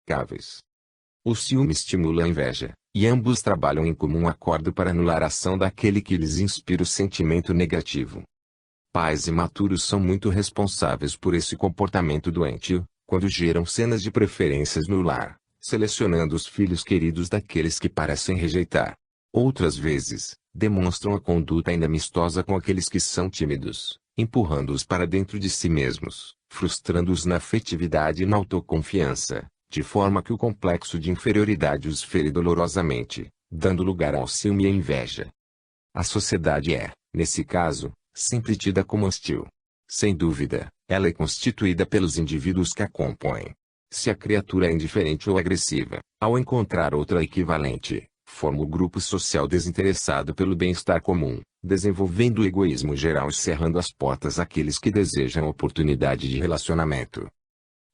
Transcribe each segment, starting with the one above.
inextricáveis. O ciúme estimula a inveja, e ambos trabalham em comum acordo para anular a ação daquele que lhes inspira o sentimento negativo. Pais imaturos são muito responsáveis por esse comportamento doentio, quando geram cenas de preferências no lar, selecionando os filhos queridos daqueles que parecem rejeitar. Outras vezes, demonstram a conduta ainda amistosa com aqueles que são tímidos, empurrando-os para dentro de si mesmos, frustrando-os na afetividade e na autoconfiança, de forma que o complexo de inferioridade os fere dolorosamente, dando lugar ao ciúme e à inveja. A sociedade é, nesse caso, sempre tida como hostil. Sem dúvida, ela é constituída pelos indivíduos que a compõem. Se a criatura é indiferente ou agressiva, ao encontrar outra equivalente, forma o grupo social desinteressado pelo bem-estar comum, desenvolvendo o egoísmo geral e cerrando as portas àqueles que desejam oportunidade de relacionamento.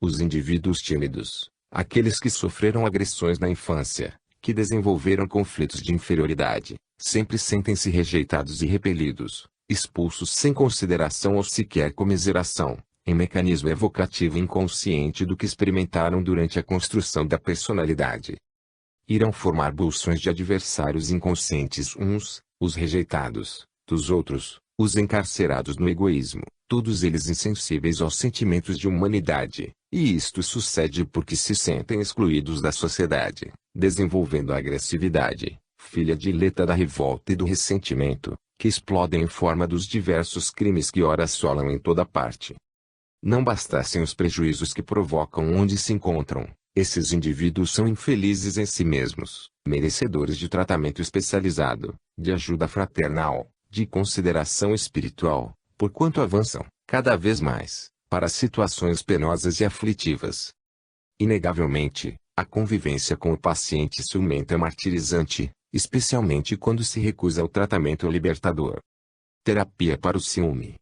Os indivíduos tímidos, aqueles que sofreram agressões na infância, que desenvolveram conflitos de inferioridade, sempre sentem-se rejeitados e repelidos, expulsos sem consideração ou sequer comiseração, em mecanismo evocativo inconsciente do que experimentaram durante a construção da personalidade. Irão formar bolsões de adversários inconscientes uns, os rejeitados, dos outros, os encarcerados no egoísmo, todos eles insensíveis aos sentimentos de humanidade, e isto sucede porque se sentem excluídos da sociedade, desenvolvendo a agressividade, filha dileta da revolta e do ressentimento, que explodem em forma dos diversos crimes que ora assolam em toda parte. Não bastassem os prejuízos que provocam onde se encontram, esses indivíduos são infelizes em si mesmos, merecedores de tratamento especializado, de ajuda fraternal, de consideração espiritual, porquanto avançam, cada vez mais, para situações penosas e aflitivas. Inegavelmente, a convivência com o paciente ciumento é martirizante, especialmente quando se recusa o tratamento libertador. Terapia para o ciúme.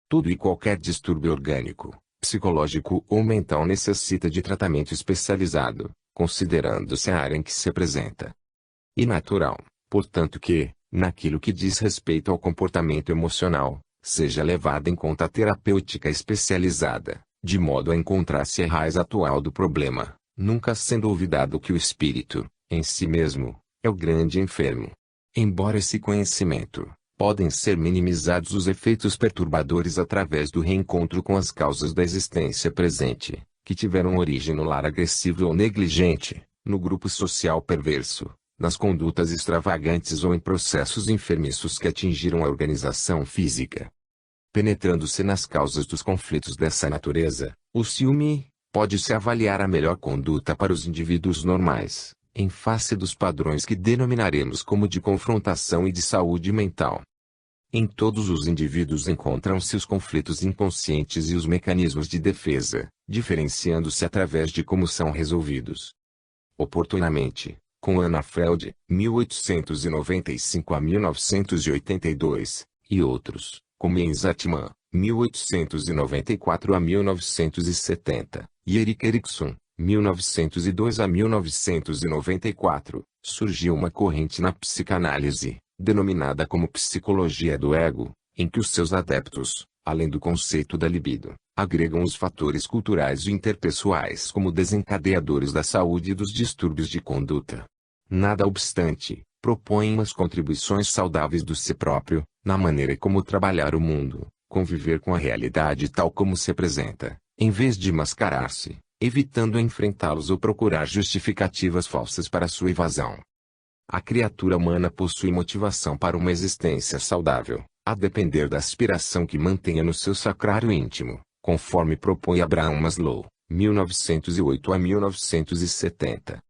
Todo e qualquer distúrbio orgânico, psicológico ou mental necessita de tratamento especializado, considerando-se a área em que se apresenta. E natural, portanto que, naquilo que diz respeito ao comportamento emocional, seja levada em conta a terapêutica especializada, de modo a encontrar-se a raiz atual do problema, nunca sendo olvidado que o espírito, em si mesmo, é o grande enfermo. Embora esse conhecimento, podem ser minimizados os efeitos perturbadores através do reencontro com as causas da existência presente, que tiveram origem no lar agressivo ou negligente, no grupo social perverso, nas condutas extravagantes ou em processos enfermiços que atingiram a organização física. Penetrando-se nas causas dos conflitos dessa natureza, o ciúme, pode-se avaliar a melhor conduta para os indivíduos normais, em face dos padrões que denominaremos como de confrontação e de saúde mental. Em todos os indivíduos encontram-se os conflitos inconscientes e os mecanismos de defesa, diferenciando-se através de como são resolvidos. Oportunamente, com Anna Freud, 1895 a 1982, e outros, como Jens Atman, 1894 a 1970, e Erik Erikson, 1902 a 1994, surgiu uma corrente na psicanálise, denominada como psicologia do ego, em que os seus adeptos, além do conceito da libido, agregam os fatores culturais e interpessoais como desencadeadores da saúde e dos distúrbios de conduta. Nada obstante, propõem umas contribuições saudáveis do si próprio, na maneira como trabalhar o mundo, conviver com a realidade tal como se apresenta, em vez de mascarar-se, evitando enfrentá-los ou procurar justificativas falsas para sua evasão. A criatura humana possui motivação para uma existência saudável, a depender da aspiração que mantenha no seu sacrário íntimo, conforme propõe Abraham Maslow, 1908 a 1970.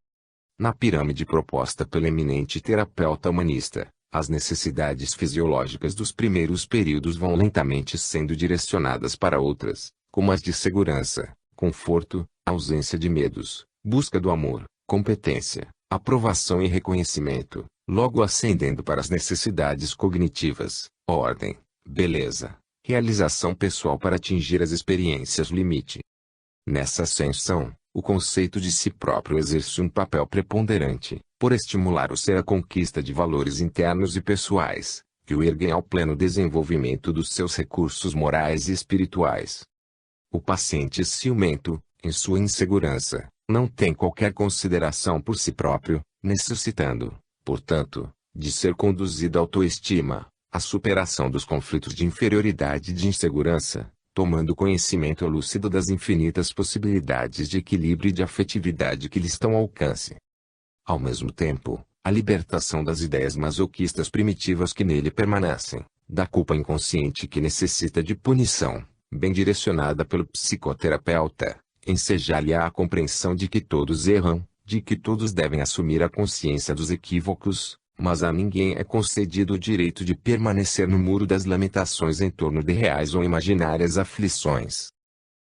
Na pirâmide proposta pelo eminente terapeuta humanista, as necessidades fisiológicas dos primeiros períodos vão lentamente sendo direcionadas para outras, como as de segurança, conforto, ausência de medos, busca do amor, competência, aprovação e reconhecimento, logo ascendendo para as necessidades cognitivas, ordem, beleza, realização pessoal para atingir as experiências limite. Nessa ascensão, o conceito de si próprio exerce um papel preponderante, por estimular o ser à conquista de valores internos e pessoais, que o erguem ao pleno desenvolvimento dos seus recursos morais e espirituais. O paciente ciumento, em sua insegurança, Não tem qualquer consideração por si próprio, necessitando, portanto, de ser conduzido à autoestima, à superação dos conflitos de inferioridade e de insegurança, tomando conhecimento lúcido das infinitas possibilidades de equilíbrio e de afetividade que lhe estão ao alcance. Ao mesmo tempo, a libertação das ideias masoquistas primitivas que nele permanecem, da culpa inconsciente que necessita de punição, bem direcionada pelo psicoterapeuta, ensejar-lhe a compreensão de que todos erram, de que todos devem assumir a consciência dos equívocos, mas a ninguém é concedido o direito de permanecer no muro das lamentações em torno de reais ou imaginárias aflições.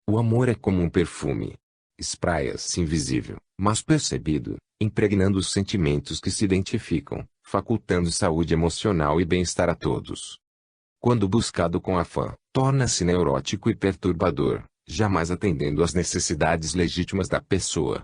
O amor é como um perfume. Espraia-se invisível, mas percebido, impregnando os sentimentos que se identificam, facultando saúde emocional e bem-estar a todos. Quando buscado com afã, torna-se neurótico e perturbador, jamais atendendo às necessidades legítimas da pessoa.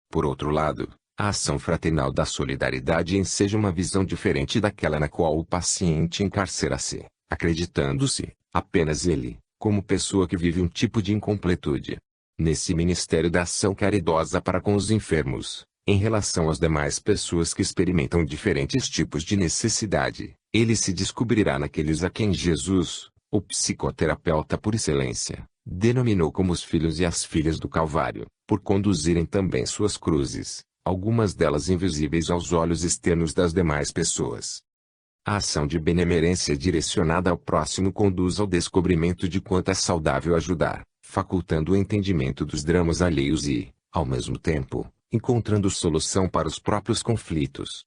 Por outro lado, a ação fraternal da solidariedade enseja uma visão diferente daquela na qual o paciente encarcera-se, acreditando-se, apenas ele, como pessoa que vive um tipo de incompletude. Nesse ministério da ação caridosa para com os enfermos, em relação às demais pessoas que experimentam diferentes tipos de necessidade, ele se descobrirá naqueles a quem Jesus, o psicoterapeuta por excelência, denominou como os filhos e as filhas do Calvário, por conduzirem também suas cruzes, algumas delas invisíveis aos olhos externos das demais pessoas. A ação de benemerência direcionada ao próximo conduz ao descobrimento de quanto é saudável ajudar, facultando o entendimento dos dramas alheios e, ao mesmo tempo, encontrando solução para os próprios conflitos.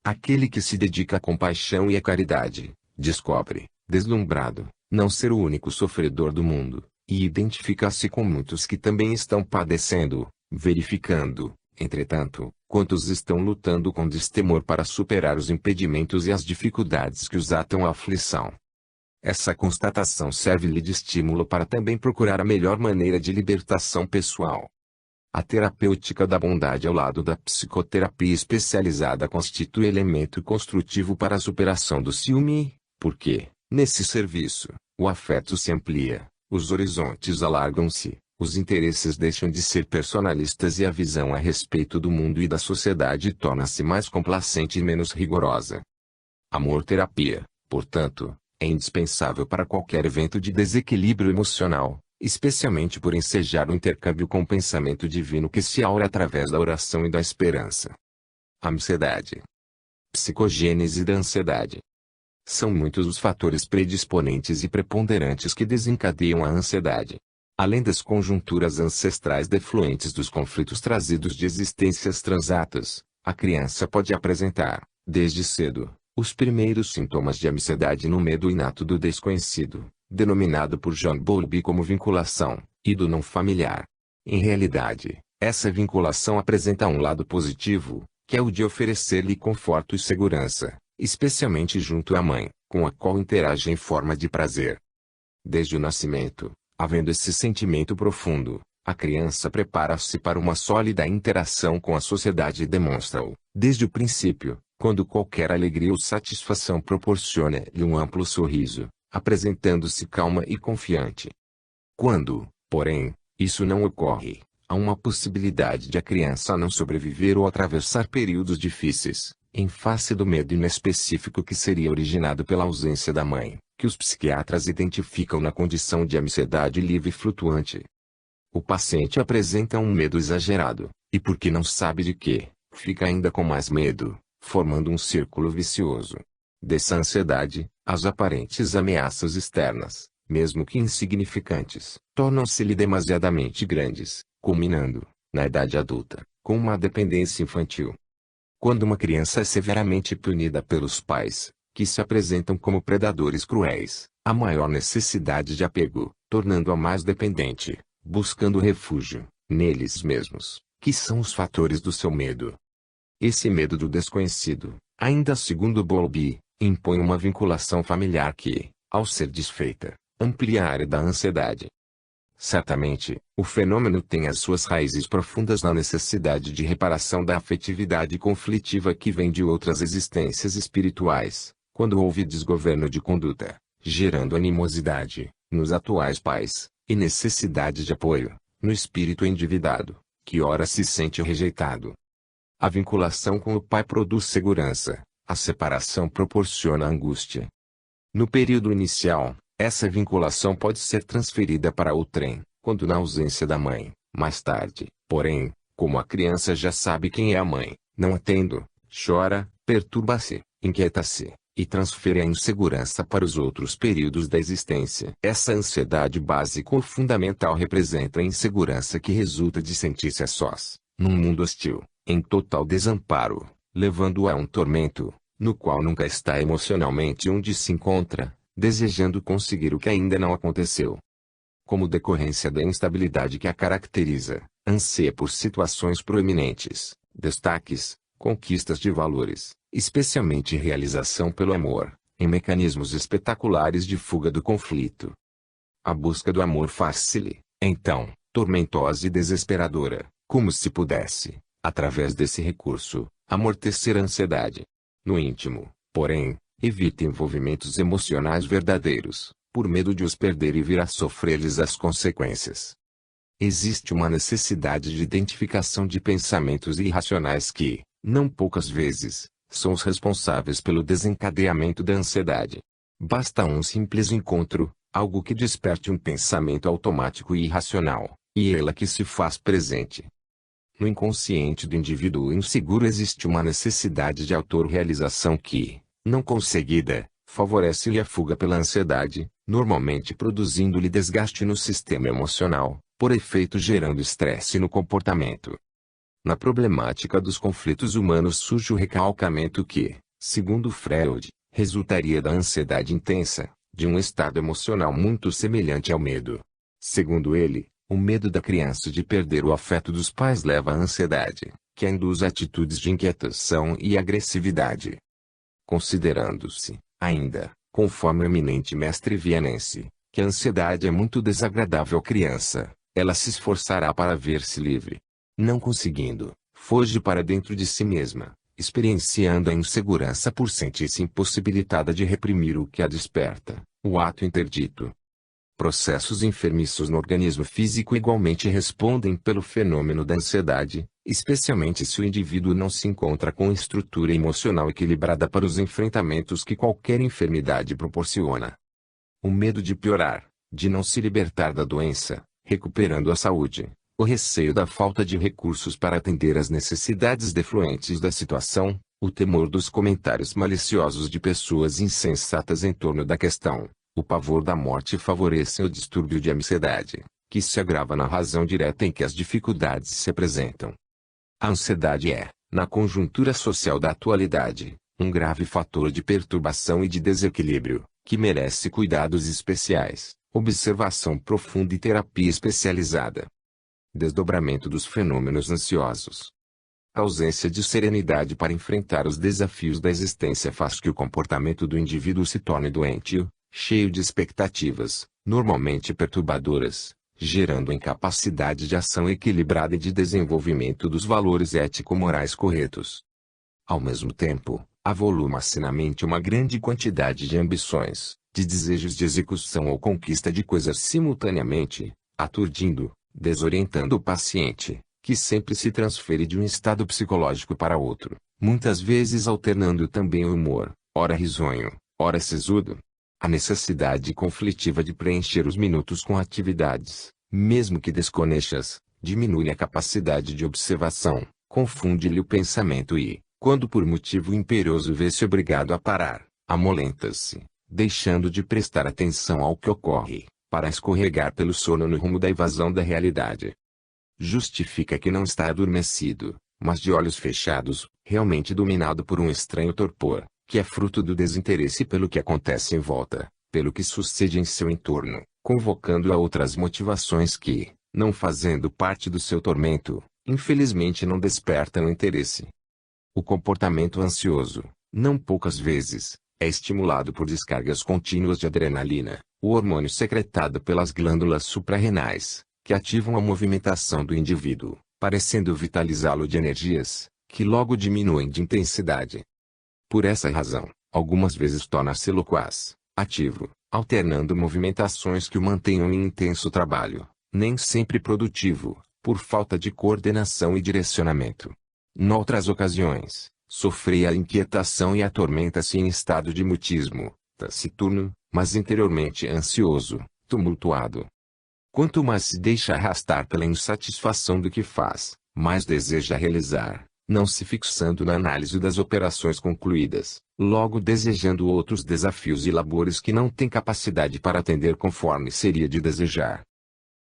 Aquele que se dedica à compaixão e à caridade, descobre, deslumbrado, não ser o único sofredor do mundo, e identifica-se com muitos que também estão padecendo, verificando, entretanto, quantos estão lutando com destemor para superar os impedimentos e as dificuldades que os atam à aflição. Essa constatação serve-lhe de estímulo para também procurar a melhor maneira de libertação pessoal. A terapêutica da bondade ao lado da psicoterapia especializada constitui elemento construtivo para a superação do ciúme, porque, nesse serviço, o afeto se amplia, os horizontes alargam-se, os interesses deixam de ser personalistas e a visão a respeito do mundo e da sociedade torna-se mais complacente e menos rigorosa. Amor-terapia, portanto, é indispensável para qualquer evento de desequilíbrio emocional, especialmente por ensejar o intercâmbio com o pensamento divino que se aura através da oração e da esperança. Ansiedade. Psicogênese da ansiedade. São muitos os fatores predisponentes e preponderantes que desencadeiam a ansiedade. Além das conjunturas ancestrais defluentes dos conflitos trazidos de existências transatas, a criança pode apresentar, desde cedo, os primeiros sintomas de ansiedade no medo inato do desconhecido, denominado por John Bowlby como vinculação, e do não familiar. Em realidade, essa vinculação apresenta um lado positivo, que é o de oferecer-lhe conforto e segurança, especialmente junto à mãe, com a qual interage em forma de prazer. Desde o nascimento, havendo esse sentimento profundo, a criança prepara-se para uma sólida interação com a sociedade e demonstra-o, desde o princípio, quando qualquer alegria ou satisfação proporciona-lhe um amplo sorriso, apresentando-se calma e confiante. Quando, porém, isso não ocorre, há uma possibilidade de a criança não sobreviver ou atravessar períodos difíceis, em face do medo inespecífico que seria originado pela ausência da mãe, que os psiquiatras identificam na condição de ansiedade livre e flutuante. O paciente apresenta um medo exagerado, e porque não sabe de quê, fica ainda com mais medo, formando um círculo vicioso. Dessa ansiedade, as aparentes ameaças externas, mesmo que insignificantes, tornam-se-lhe demasiadamente grandes, culminando, na idade adulta, com uma dependência infantil. Quando uma criança é severamente punida pelos pais, que se apresentam como predadores cruéis, há maior necessidade de apego, tornando-a mais dependente, buscando refúgio, neles mesmos, que são os fatores do seu medo. Esse medo do desconhecido, ainda segundo Bowlby, impõe uma vinculação familiar que, ao ser desfeita, amplia a área da ansiedade. Certamente, o fenômeno tem as suas raízes profundas na necessidade de reparação da afetividade conflitiva que vem de outras existências espirituais, quando houve desgoverno de conduta, gerando animosidade, nos atuais pais, e necessidade de apoio, no espírito endividado, que ora se sente rejeitado. A vinculação com o pai produz segurança, a separação proporciona angústia. No período inicial, essa vinculação pode ser transferida para outrem, quando na ausência da mãe. Mais tarde, porém, como a criança já sabe quem é a mãe, não a tendo, chora, perturba-se, inquieta-se, e transfere a insegurança para os outros períodos da existência. Essa ansiedade básica ou fundamental representa a insegurança que resulta de sentir-se a sós, num mundo hostil, em total desamparo, levando-o a um tormento, no qual nunca está emocionalmente onde se encontra, desejando conseguir o que ainda não aconteceu. Como decorrência da instabilidade que a caracteriza, anseia por situações proeminentes, destaques, conquistas de valores, especialmente realização pelo amor, em mecanismos espetaculares de fuga do conflito. A busca do amor faz-se-lhe, então, tormentosa e desesperadora, como se pudesse, através desse recurso, amortecer a ansiedade. No íntimo, porém, evita envolvimentos emocionais verdadeiros, por medo de os perder e vir a sofrer-lhes as consequências. Existe uma necessidade de identificação de pensamentos irracionais que, não poucas vezes, são os responsáveis pelo desencadeamento da ansiedade. Basta um simples encontro, algo que desperte um pensamento automático e irracional, e ela que se faz presente. No inconsciente do indivíduo inseguro existe uma necessidade de autorrealização que, não conseguida, favorece-lhe a fuga pela ansiedade, normalmente produzindo-lhe desgaste no sistema emocional, por efeito gerando estresse no comportamento. Na problemática dos conflitos humanos surge o recalcamento que, segundo Freud, resultaria da ansiedade intensa, de um estado emocional muito semelhante ao medo. Segundo ele, o medo da criança de perder o afeto dos pais leva à ansiedade, que a induz a atitudes de inquietação e agressividade. Considerando-se, ainda, conforme o eminente mestre vienense, que a ansiedade é muito desagradável à criança, ela se esforçará para ver-se livre. Não conseguindo, foge para dentro de si mesma, experienciando a insegurança por sentir-se impossibilitada de reprimir o que a desperta, o ato interdito. Processos enfermiços no organismo físico igualmente respondem pelo fenômeno da ansiedade, especialmente se o indivíduo não se encontra com estrutura emocional equilibrada para os enfrentamentos que qualquer enfermidade proporciona. O medo de piorar, de não se libertar da doença, recuperando a saúde, o receio da falta de recursos para atender às necessidades defluentes da situação, o temor dos comentários maliciosos de pessoas insensatas em torno da questão, o pavor da morte favorecem o distúrbio de ansiedade, que se agrava na razão direta em que as dificuldades se apresentam. A ansiedade é, na conjuntura social da atualidade, um grave fator de perturbação e de desequilíbrio, que merece cuidados especiais, observação profunda e terapia especializada. Desdobramento dos fenômenos ansiosos. A ausência de serenidade para enfrentar os desafios da existência faz que o comportamento do indivíduo se torne doentio, cheio de expectativas, normalmente perturbadoras, gerando incapacidade de ação equilibrada e de desenvolvimento dos valores ético-morais corretos. Ao mesmo tempo, avoluma-se na mente uma grande quantidade de ambições, de desejos de execução ou conquista de coisas simultaneamente, aturdindo, desorientando o paciente, que sempre se transfere de um estado psicológico para outro, muitas vezes alternando também o humor, ora risonho, ora sisudo. A necessidade conflitiva de preencher os minutos com atividades, mesmo que desconexas, diminui a capacidade de observação, confunde-lhe o pensamento e, quando por motivo imperioso vê-se obrigado a parar, amolenta-se, deixando de prestar atenção ao que ocorre, para escorregar pelo sono no rumo da evasão da realidade. Justifica que não está adormecido, mas de olhos fechados, realmente dominado por um estranho torpor, que é fruto do desinteresse pelo que acontece em volta, pelo que sucede em seu entorno, convocando a outras motivações que, não fazendo parte do seu tormento, infelizmente não despertam interesse. O comportamento ansioso, não poucas vezes, é estimulado por descargas contínuas de adrenalina, o hormônio secretado pelas glândulas suprarrenais, que ativam a movimentação do indivíduo, parecendo vitalizá-lo de energias, que logo diminuem de intensidade. Por essa razão, algumas vezes torna-se loquaz, ativo, alternando movimentações que o mantenham em intenso trabalho, nem sempre produtivo, por falta de coordenação e direcionamento. Noutras ocasiões, sofria a inquietação e atormenta-se em estado de mutismo, taciturno, mas interiormente ansioso, tumultuado. Quanto mais se deixa arrastar pela insatisfação do que faz, mais deseja realizar, não se fixando na análise das operações concluídas, logo desejando outros desafios e labores que não tem capacidade para atender conforme seria de desejar.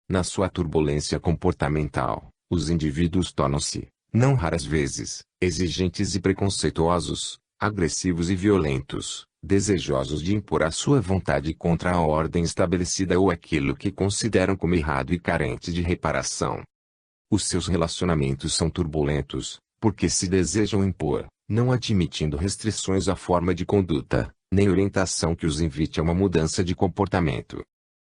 Na sua turbulência comportamental, os indivíduos tornam-se, não raras vezes, exigentes e preconceituosos, agressivos e violentos, desejosos de impor a sua vontade contra a ordem estabelecida ou aquilo que consideram como errado e carente de reparação. Os seus relacionamentos são turbulentos, porque se desejam impor, não admitindo restrições à forma de conduta, nem orientação que os invite a uma mudança de comportamento.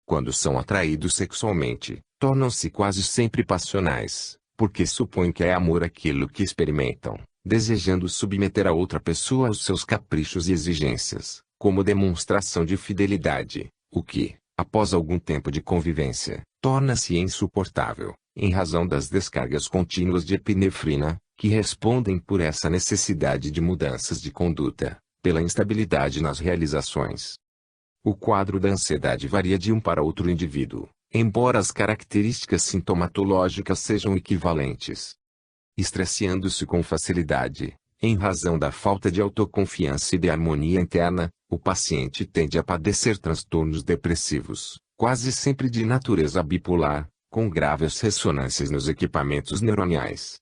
Quando são atraídos sexualmente, tornam-se quase sempre passionais, porque supõem que é amor aquilo que experimentam, desejando submeter a outra pessoa aos seus caprichos e exigências, como demonstração de fidelidade, o que, após algum tempo de convivência, torna-se insuportável, em razão das descargas contínuas de epinefrina, que respondem por essa necessidade de mudanças de conduta, pela instabilidade nas realizações. O quadro da ansiedade varia de um para outro indivíduo, embora as características sintomatológicas sejam equivalentes. Estressiando-se com facilidade, em razão da falta de autoconfiança e de harmonia interna, o paciente tende a padecer transtornos depressivos, quase sempre de natureza bipolar, com graves ressonâncias nos equipamentos neuronais.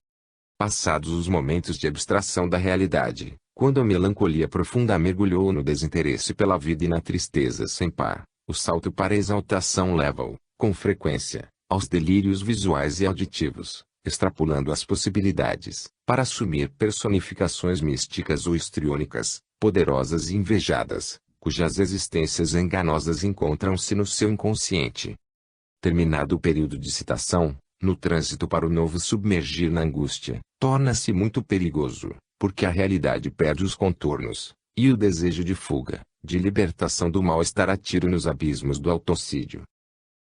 Passados os momentos de abstração da realidade, quando a melancolia profunda mergulhou no desinteresse pela vida e na tristeza sem par, o salto para a exaltação leva-o, com frequência, aos delírios visuais e auditivos, extrapolando as possibilidades, para assumir personificações místicas ou histriônicas, poderosas e invejadas, cujas existências enganosas encontram-se no seu inconsciente. Terminado o período de excitação, no trânsito para o novo submergir na angústia, torna-se muito perigoso, porque a realidade perde os contornos, e o desejo de fuga, de libertação do mal-estar atira nos abismos do autocídio.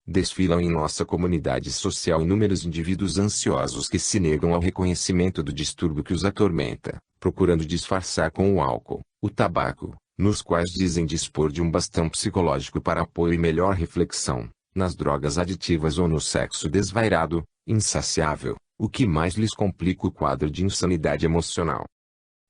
Desfilam em nossa comunidade social inúmeros indivíduos ansiosos que se negam ao reconhecimento do distúrbio que os atormenta, procurando disfarçar com o álcool, o tabaco, nos quais dizem dispor de um bastão psicológico para apoio e melhor reflexão, nas drogas aditivas ou no sexo desvairado, insaciável, o que mais lhes complica o quadro de insanidade emocional.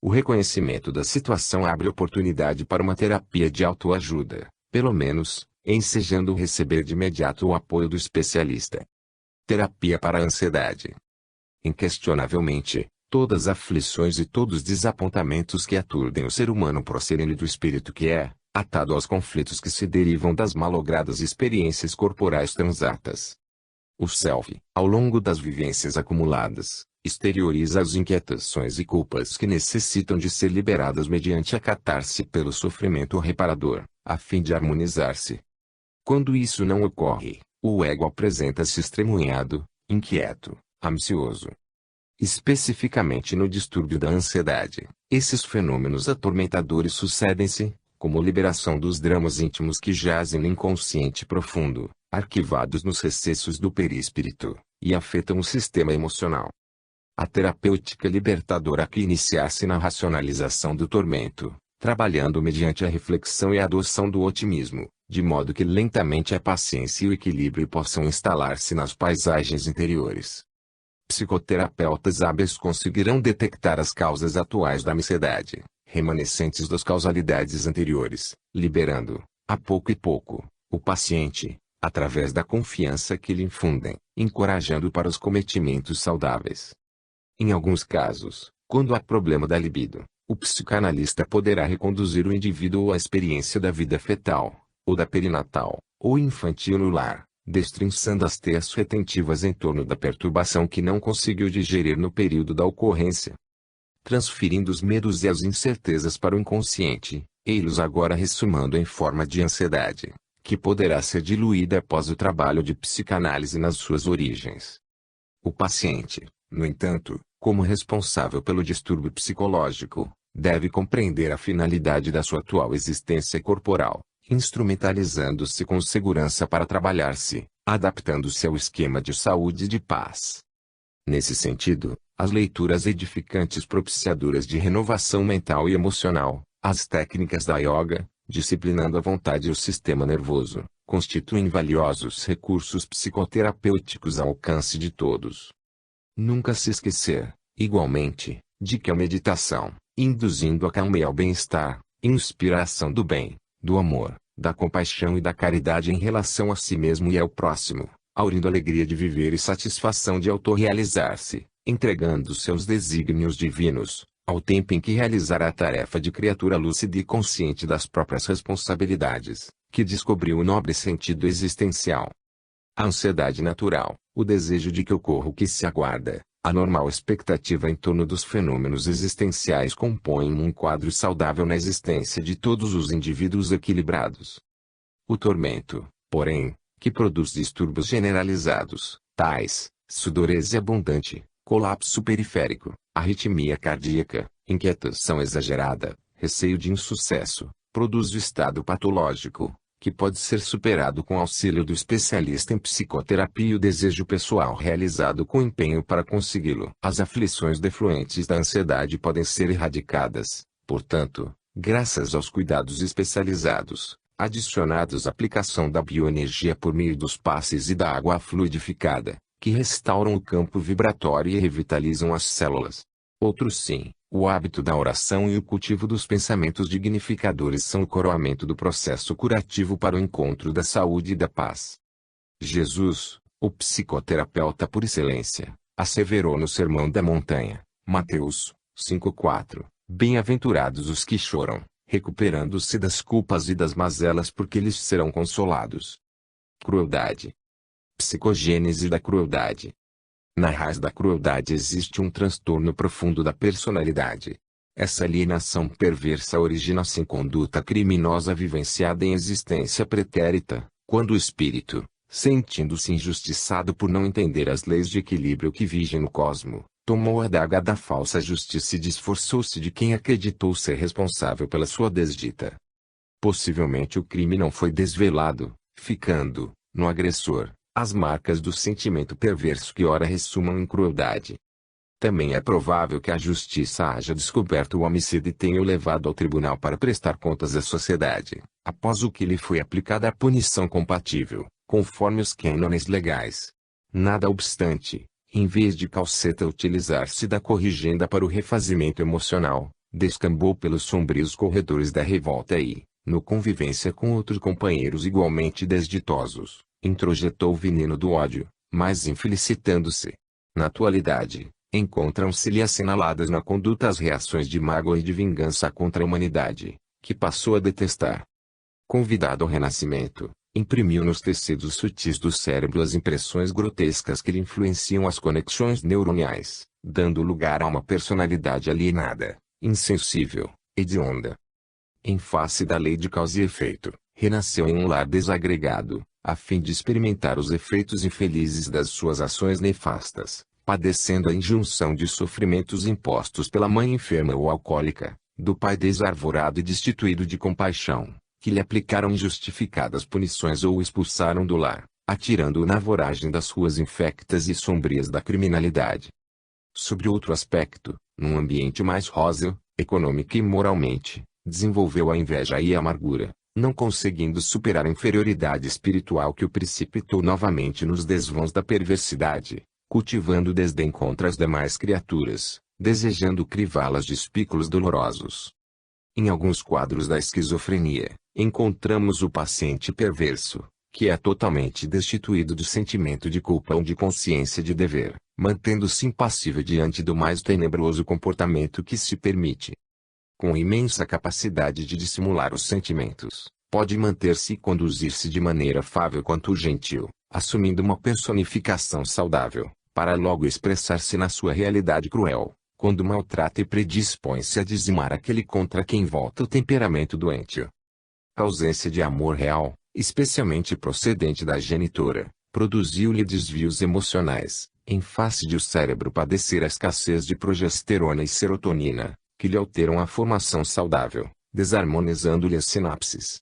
O reconhecimento da situação abre oportunidade para uma terapia de autoajuda, pelo menos, ensejando receber de imediato o apoio do especialista. Terapia para a ansiedade. Inquestionavelmente, todas as aflições e todos os desapontamentos que aturdem o ser humano procedem do espírito que é, atado aos conflitos que se derivam das malogradas experiências corporais transatas. O self, ao longo das vivências acumuladas, exterioriza as inquietações e culpas que necessitam de ser liberadas mediante a catarse pelo sofrimento reparador, a fim de harmonizar-se. Quando isso não ocorre, o ego apresenta-se estremunhado, inquieto, ansioso. Especificamente no distúrbio da ansiedade, esses fenômenos atormentadores sucedem-se, como liberação dos dramas íntimos que jazem no inconsciente profundo, arquivados nos recessos do perispírito, e afetam o sistema emocional. A terapêutica libertadora que iniciar-se na racionalização do tormento, trabalhando mediante a reflexão e a adoção do otimismo, de modo que lentamente a paciência e o equilíbrio possam instalar-se nas paisagens interiores. Psicoterapeutas hábeis conseguirão detectar as causas atuais da ansiedade, remanescentes das causalidades anteriores, liberando, a pouco e pouco, o paciente, através da confiança que lhe infundem, encorajando para os cometimentos saudáveis. Em alguns casos, quando há problema da libido, o psicanalista poderá reconduzir o indivíduo à experiência da vida fetal, ou da perinatal, ou infantil no lar, destrinçando as teias retentivas em torno da perturbação que não conseguiu digerir no período da ocorrência. Transferindo os medos e as incertezas para o inconsciente, ei-los agora ressumando em forma de ansiedade, que poderá ser diluída após o trabalho de psicanálise nas suas origens. O paciente, no entanto, como responsável pelo distúrbio psicológico, deve compreender a finalidade da sua atual existência corporal, instrumentalizando-se com segurança para trabalhar-se, adaptando-se ao esquema de saúde e de paz, Nesse sentido, as leituras edificantes propiciadoras de renovação mental e emocional, as técnicas da yoga, disciplinando a vontade e o sistema nervoso, constituem valiosos recursos psicoterapêuticos ao alcance de todos. Nunca se esquecer, igualmente, de que a meditação, induzindo a calma e ao bem-estar, inspira a ação do bem, do amor, da compaixão e da caridade em relação a si mesmo e ao próximo, aurindo alegria de viver e satisfação de autorrealizar-se, entregando seus desígnios divinos, ao tempo em que realizará a tarefa de criatura lúcida e consciente das próprias responsabilidades, que descobriu o nobre sentido existencial. A ansiedade natural, o desejo de que ocorra o que se aguarda, a normal expectativa em torno dos fenômenos existenciais compõem um quadro saudável na existência de todos os indivíduos equilibrados. O tormento, porém, que produz distúrbios generalizados, tais, sudorese abundante, colapso periférico, arritmia cardíaca, inquietação exagerada, receio de insucesso, produz o estado patológico, que pode ser superado com auxílio do especialista em psicoterapia e o desejo pessoal realizado com empenho para consegui-lo. As aflições defluentes da ansiedade podem ser erradicadas, portanto, graças aos cuidados especializados, adicionados à aplicação da bioenergia por meio dos passes e da água fluidificada, que restauram o campo vibratório e revitalizam as células. Outros sim, o hábito da oração e o cultivo dos pensamentos dignificadores são o coroamento do processo curativo para o encontro da saúde e da paz. Jesus, o psicoterapeuta por excelência, asseverou no Sermão da Montanha, Mateus 5,4, bem-aventurados os que choram, recuperando-se das culpas e das mazelas porque eles serão consolados. Crueldade. Psicogênese da crueldade. Na raiz da crueldade existe um transtorno profundo da personalidade. Essa alienação perversa origina-se em conduta criminosa vivenciada em existência pretérita, quando o espírito, sentindo-se injustiçado por não entender as leis de equilíbrio que vigem no cosmo, tomou a adaga da falsa justiça e desforçou-se de quem acreditou ser responsável pela sua desdita. Possivelmente o crime não foi desvelado, ficando, no agressor, as marcas do sentimento perverso que ora ressumam em crueldade. Também é provável que a justiça haja descoberto o homicida e tenha o levado ao tribunal para prestar contas à sociedade, após o que lhe foi aplicada a punição compatível, conforme os cânones legais. Nada obstante, em vez de Calceta utilizar-se da corrigenda para o refazimento emocional, descambou pelos sombrios corredores da revolta e, no convivência com outros companheiros igualmente desditosos, introjetou o veneno do ódio, mas infelicitando-se. Na atualidade, encontram-se-lhe assinaladas na conduta as reações de mágoa e de vingança contra a humanidade, que passou a detestar. Convidado ao renascimento, imprimiu nos tecidos sutis do cérebro as impressões grotescas que lhe influenciam as conexões neuroniais, dando lugar a uma personalidade alienada, insensível, hedionda. Em face da lei de causa e efeito, renasceu em um lar desagregado, a fim de experimentar os efeitos infelizes das suas ações nefastas, padecendo a injunção de sofrimentos impostos pela mãe enferma ou alcoólica, do pai desarvorado e destituído de compaixão, que lhe aplicaram injustificadas punições ou o expulsaram do lar, atirando-o na voragem das ruas infectas e sombrias da criminalidade. Sobre outro aspecto, num ambiente mais róseo, econômica e moralmente, desenvolveu a inveja e a amargura, não conseguindo superar a inferioridade espiritual que o precipitou novamente nos desvãos da perversidade, cultivando desdém contra as demais criaturas, desejando crivá-las de espículos dolorosos. Em alguns quadros da esquizofrenia, encontramos o paciente perverso, que é totalmente destituído do sentimento de culpa ou de consciência de dever, mantendo-se impassível diante do mais tenebroso comportamento que se permite. Com imensa capacidade de dissimular os sentimentos, pode manter-se e conduzir-se de maneira afável quanto gentil, assumindo uma personificação saudável, para logo expressar-se na sua realidade cruel, quando maltrata e predispõe-se a dizimar aquele contra quem volta o temperamento doente. A ausência de amor real, especialmente procedente da genitora, produziu-lhe desvios emocionais, em face de o cérebro padecer a escassez de progesterona e serotonina, que lhe alteram a formação saudável, desarmonizando-lhe as sinapses.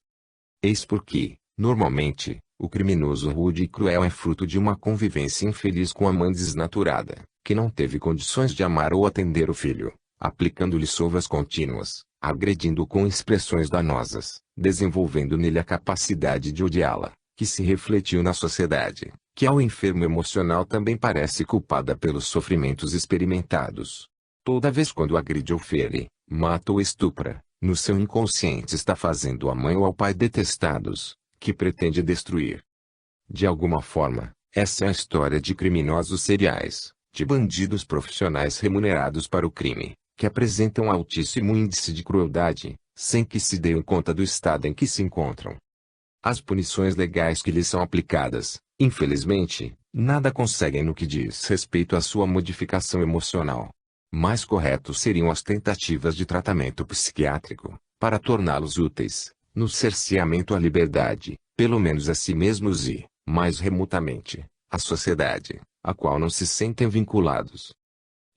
Eis porque, normalmente, o criminoso rude e cruel é fruto de uma convivência infeliz com a mãe desnaturada, que não teve condições de amar ou atender o filho, aplicando-lhe sovas contínuas, agredindo-o com expressões danosas, desenvolvendo nele a capacidade de odiá-la, que se refletiu na sociedade, que ao enfermo emocional também parece culpada pelos sofrimentos experimentados. Toda vez quando agride ou fere, mata ou estupra, no seu inconsciente está fazendo a mãe ou ao pai detestados, que pretende destruir. De alguma forma, essa é a história de criminosos seriais, de bandidos profissionais remunerados para o crime, que apresentam altíssimo índice de crueldade, sem que se deem conta do estado em que se encontram. As punições legais que lhes são aplicadas, infelizmente, nada conseguem no que diz respeito à sua modificação emocional. Mais corretos seriam as tentativas de tratamento psiquiátrico, para torná-los úteis, no cerceamento à liberdade, pelo menos a si mesmos e, mais remotamente, à sociedade, a qual não se sentem vinculados.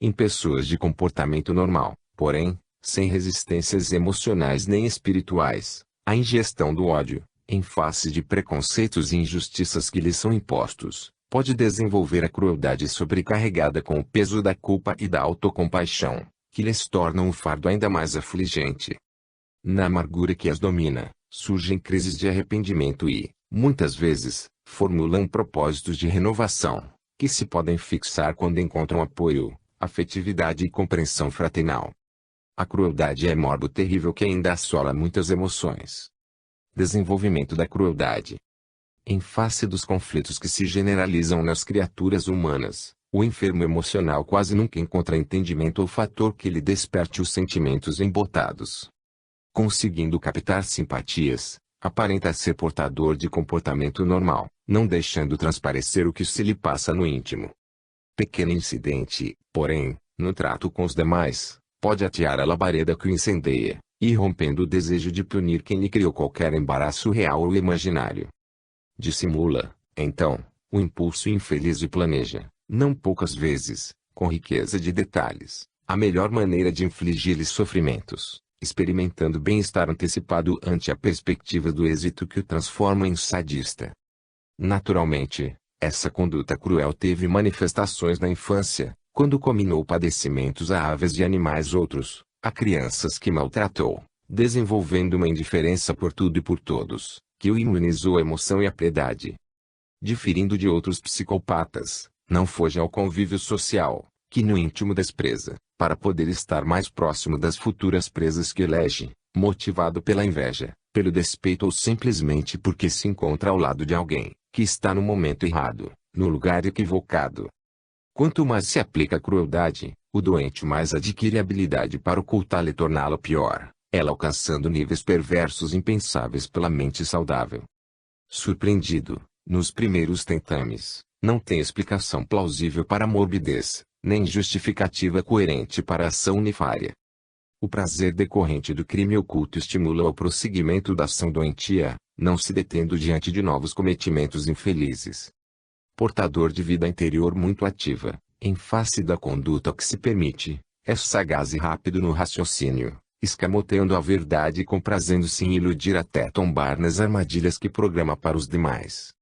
Em pessoas de comportamento normal, porém, sem resistências emocionais nem espirituais, a ingestão do ódio, em face de preconceitos e injustiças que lhes são impostos, pode desenvolver a crueldade sobrecarregada com o peso da culpa e da autocompaixão, que lhes tornam o fardo ainda mais afligente. Na amargura que as domina, surgem crises de arrependimento e, muitas vezes, formulam propósitos de renovação, que se podem fixar quando encontram apoio, afetividade e compreensão fraternal. A crueldade é morbo terrível que ainda assola muitas emoções. Desenvolvimento da crueldade. Em face dos conflitos que se generalizam nas criaturas humanas, o enfermo emocional quase nunca encontra entendimento ou fator que lhe desperte os sentimentos embotados. Conseguindo captar simpatias, aparenta ser portador de comportamento normal, não deixando transparecer o que se lhe passa no íntimo. Pequeno incidente, porém, no trato com os demais, pode atear a labareda que o incendeia, irrompendo o desejo de punir quem lhe criou qualquer embaraço real ou imaginário. Dissimula, então, o impulso infeliz e planeja, não poucas vezes, com riqueza de detalhes, a melhor maneira de infligir-lhe sofrimentos, experimentando bem-estar antecipado ante a perspectiva do êxito que o transforma em sadista. Naturalmente, essa conduta cruel teve manifestações na infância, quando comminou padecimentos a aves de animais outros, a crianças que maltratou, desenvolvendo uma indiferença por tudo e por todos, que o imunizou à emoção e à piedade. Diferindo de outros psicopatas, não foge ao convívio social, que no íntimo despreza, para poder estar mais próximo das futuras presas que elege, motivado pela inveja, pelo despeito ou simplesmente porque se encontra ao lado de alguém, que está no momento errado, no lugar equivocado. Quanto mais se aplica a crueldade, o doente mais adquire habilidade para ocultá-la e torná-la pior, ela alcançando níveis perversos impensáveis pela mente saudável. Surpreendido, nos primeiros tentames, não tem explicação plausível para a morbidez, nem justificativa coerente para a ação nefária. O prazer decorrente do crime oculto estimula o prosseguimento da ação doentia, não se detendo diante de novos cometimentos infelizes. Portador de vida interior muito ativa, em face da conduta que se permite, é sagaz e rápido no raciocínio, escamoteando a verdade e comprazendo-se em iludir até tombar nas armadilhas que programa para os demais.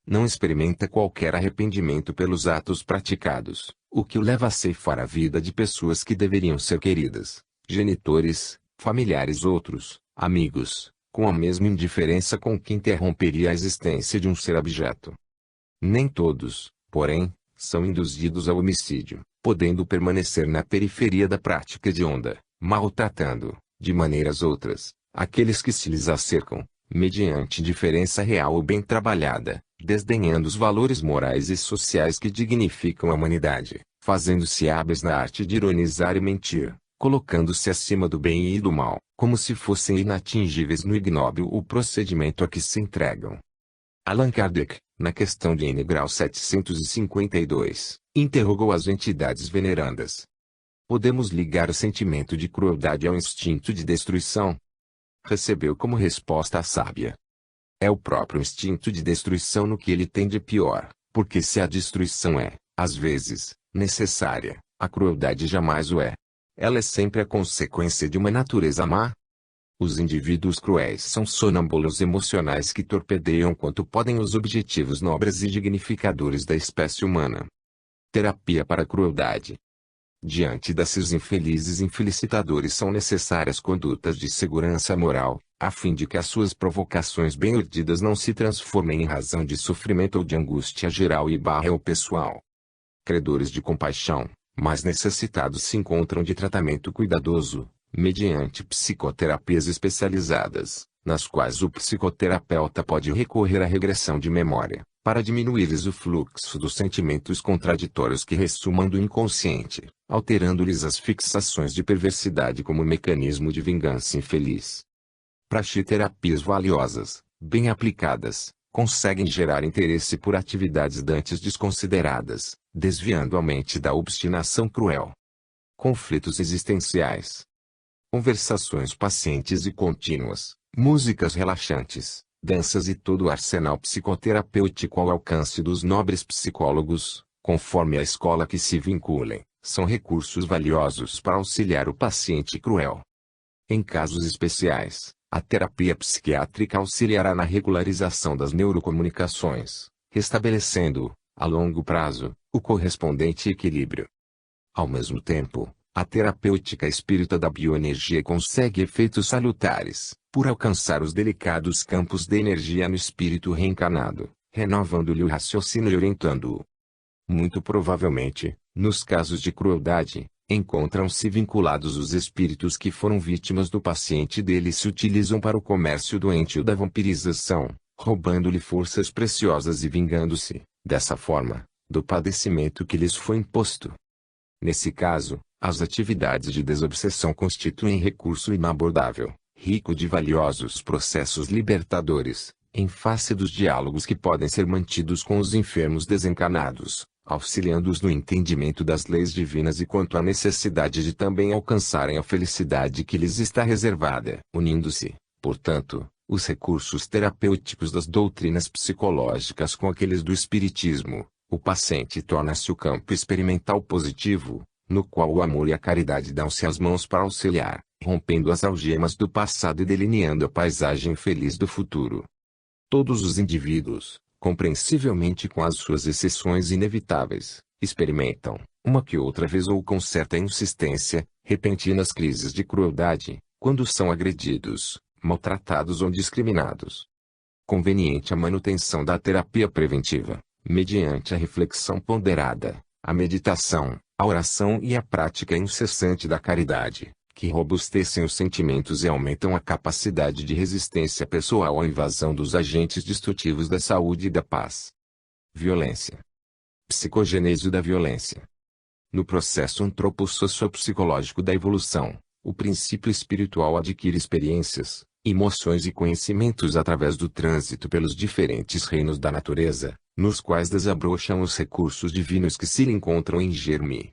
Não experimenta qualquer arrependimento pelos atos praticados, o que o leva a ceifar a vida de pessoas que deveriam ser queridas, genitores, familiares outros, amigos, com a mesma indiferença com que interromperia a existência de um ser abjeto. Nem todos, porém, são induzidos ao homicídio, podendo permanecer na periferia da prática hedionda, maltratando, de maneiras outras, aqueles que se lhes acercam, mediante indiferença real ou bem trabalhada, desdenhando os valores morais e sociais que dignificam a humanidade, fazendo-se hábeis na arte de ironizar e mentir, colocando-se acima do bem e do mal, como se fossem inatingíveis no ignóbil o procedimento a que se entregam. Allan Kardec, na questão de N grau 752, interrogou as entidades venerandas. Podemos ligar o sentimento de crueldade ao instinto de destruição? Recebeu como resposta a sábia. É o próprio instinto de destruição no que ele tem de pior, porque se a destruição é, às vezes, necessária, a crueldade jamais o é. Ela é sempre a consequência de uma natureza má. Os indivíduos cruéis são sonâmbulos emocionais que torpedeiam quanto podem os objetivos nobres e dignificadores da espécie humana. Terapia para a crueldade. Diante desses infelizes infelicitadores são necessárias condutas de segurança moral, a fim de que as suas provocações bem urdidas não se transformem em razão de sofrimento ou de angústia geral e barra o pessoal. Credores de compaixão, mas necessitados se encontram de tratamento cuidadoso, mediante psicoterapias especializadas, nas quais o psicoterapeuta pode recorrer à regressão de memória, para diminuir-lhes o fluxo dos sentimentos contraditórios que ressumam do inconsciente, alterando-lhes as fixações de perversidade como mecanismo de vingança infeliz. Praxiterapias valiosas, bem aplicadas, conseguem gerar interesse por atividades dantes desconsideradas, desviando a mente da obstinação cruel. Conflitos existenciais. Conversações pacientes e contínuas, músicas relaxantes, danças e todo o arsenal psicoterapêutico ao alcance dos nobres psicólogos, conforme a escola que se vinculem, são recursos valiosos para auxiliar o paciente cruel. Em casos especiais, a terapia psiquiátrica auxiliará na regularização das neurocomunicações, restabelecendo, a longo prazo, o correspondente equilíbrio. Ao mesmo tempo, a terapêutica espírita da bioenergia consegue efeitos salutares, por alcançar os delicados campos de energia no espírito reencarnado, renovando-lhe o raciocínio e orientando-o. Muito provavelmente, nos casos de crueldade, encontram-se vinculados os espíritos que foram vítimas do paciente dele e se utilizam para o comércio doentio da vampirização, roubando-lhe forças preciosas e vingando-se, dessa forma, do padecimento que lhes foi imposto. Nesse caso, as atividades de desobsessão constituem recurso inabordável, rico de valiosos processos libertadores, em face dos diálogos que podem ser mantidos com os enfermos desencarnados, auxiliando-os no entendimento das leis divinas e quanto à necessidade de também alcançarem a felicidade que lhes está reservada. Unindo-se, portanto, os recursos terapêuticos das doutrinas psicológicas com aqueles do espiritismo, o paciente torna-se o campo experimental positivo, no qual o amor e a caridade dão-se as mãos para auxiliar, rompendo as algemas do passado e delineando a paisagem feliz do futuro. Todos os indivíduos, compreensivelmente com as suas exceções inevitáveis, experimentam, uma que outra vez ou com certa insistência, repentinas crises de crueldade, quando são agredidos, maltratados ou discriminados. Conveniente a manutenção da terapia preventiva, mediante a reflexão ponderada, a meditação, a oração e a prática incessante da caridade, que robustecem os sentimentos e aumentam a capacidade de resistência pessoal à invasão dos agentes destrutivos da saúde e da paz. Violência. Psicogênese da violência. No processo antropossociopsicológico da evolução, o princípio espiritual adquire experiências, emoções e conhecimentos através do trânsito pelos diferentes reinos da natureza, nos quais desabrocham os recursos divinos que se lhe encontram em germe.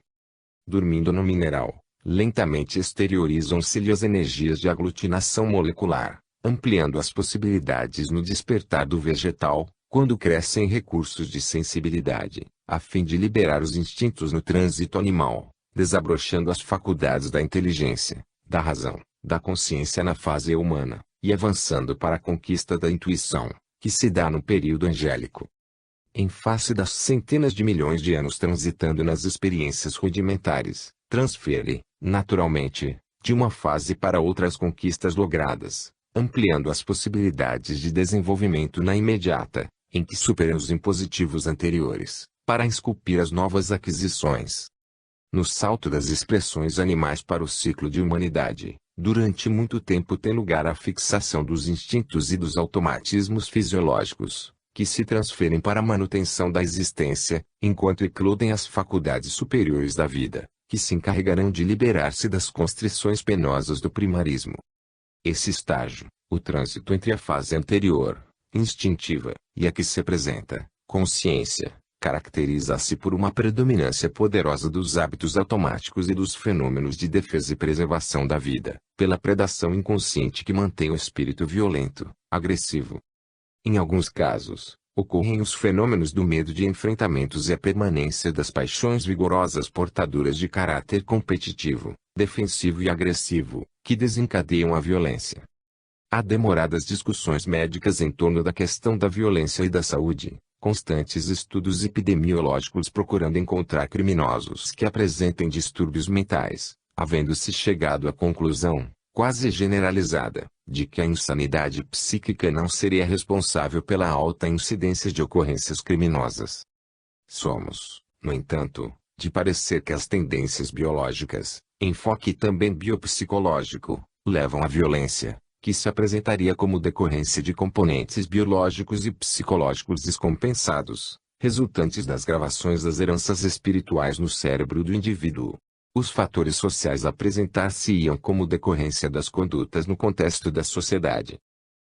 Dormindo no mineral, lentamente exteriorizam-se-lhe as energias de aglutinação molecular, ampliando as possibilidades no despertar do vegetal, quando crescem recursos de sensibilidade, a fim de liberar os instintos no trânsito animal, desabrochando as faculdades da inteligência, da razão, da consciência na fase humana, e avançando para a conquista da intuição, que se dá no período angélico. Em face das centenas de milhões de anos transitando nas experiências rudimentares, transfere, naturalmente, de uma fase para outra as conquistas logradas, ampliando as possibilidades de desenvolvimento na imediata, em que superam os impositivos anteriores, para esculpir as novas aquisições. No salto das expressões animais para o ciclo de humanidade, durante muito tempo tem lugar a fixação dos instintos e dos automatismos fisiológicos, que se transferem para a manutenção da existência, enquanto eclodem as faculdades superiores da vida, que se encarregarão de liberar-se das constrições penosas do primarismo. Esse estágio, o trânsito entre a fase anterior, instintiva, e a que se apresenta, consciência, caracteriza-se por uma predominância poderosa dos hábitos automáticos e dos fenômenos de defesa e preservação da vida, pela predação inconsciente que mantém o espírito violento, agressivo. Em alguns casos, ocorrem os fenômenos do medo de enfrentamentos e a permanência das paixões vigorosas portadoras de caráter competitivo, defensivo e agressivo, que desencadeiam a violência. Há demoradas discussões médicas em torno da questão da violência e da saúde, constantes estudos epidemiológicos procurando encontrar criminosos que apresentem distúrbios mentais, havendo-se chegado à conclusão, quase generalizada, de que a insanidade psíquica não seria responsável pela alta incidência de ocorrências criminosas. Somos, no entanto, de parecer que as tendências biológicas, enfoque também biopsicológico, levam à violência, que se apresentaria como decorrência de componentes biológicos e psicológicos descompensados, resultantes das gravações das heranças espirituais no cérebro do indivíduo. Os fatores sociais apresentar-se-iam como decorrência das condutas no contexto da sociedade.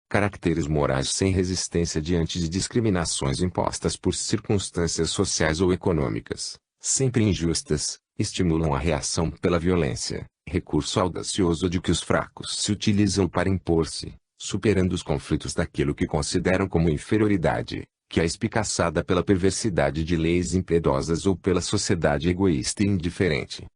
Caracteres morais sem resistência diante de discriminações impostas por circunstâncias sociais ou econômicas, sempre injustas, estimulam a reação pela violência, recurso audacioso de que os fracos se utilizam para impor-se, superando os conflitos daquilo que consideram como inferioridade, que é espicaçada pela perversidade de leis impiedosas ou pela sociedade egoísta e indiferente.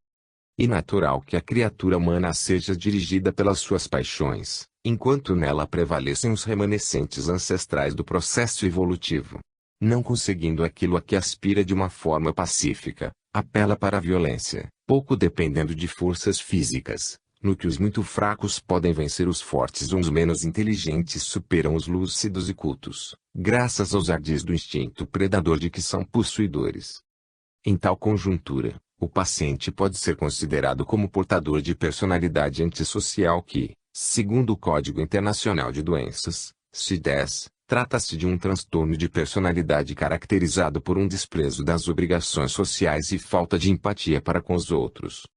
E natural que a criatura humana seja dirigida pelas suas paixões, enquanto nela prevalecem os remanescentes ancestrais do processo evolutivo. Não conseguindo aquilo a que aspira de uma forma pacífica, apela para a violência, pouco dependendo de forças físicas, no que os muito fracos podem vencer os fortes ou os menos inteligentes superam os lúcidos e cultos, graças aos ardis do instinto predador de que são possuidores. Em tal conjuntura, o paciente pode ser considerado como portador de personalidade antissocial que, segundo o Código Internacional de Doenças, CID-10, trata-se de um transtorno de personalidade caracterizado por um desprezo das obrigações sociais e falta de empatia para com os outros.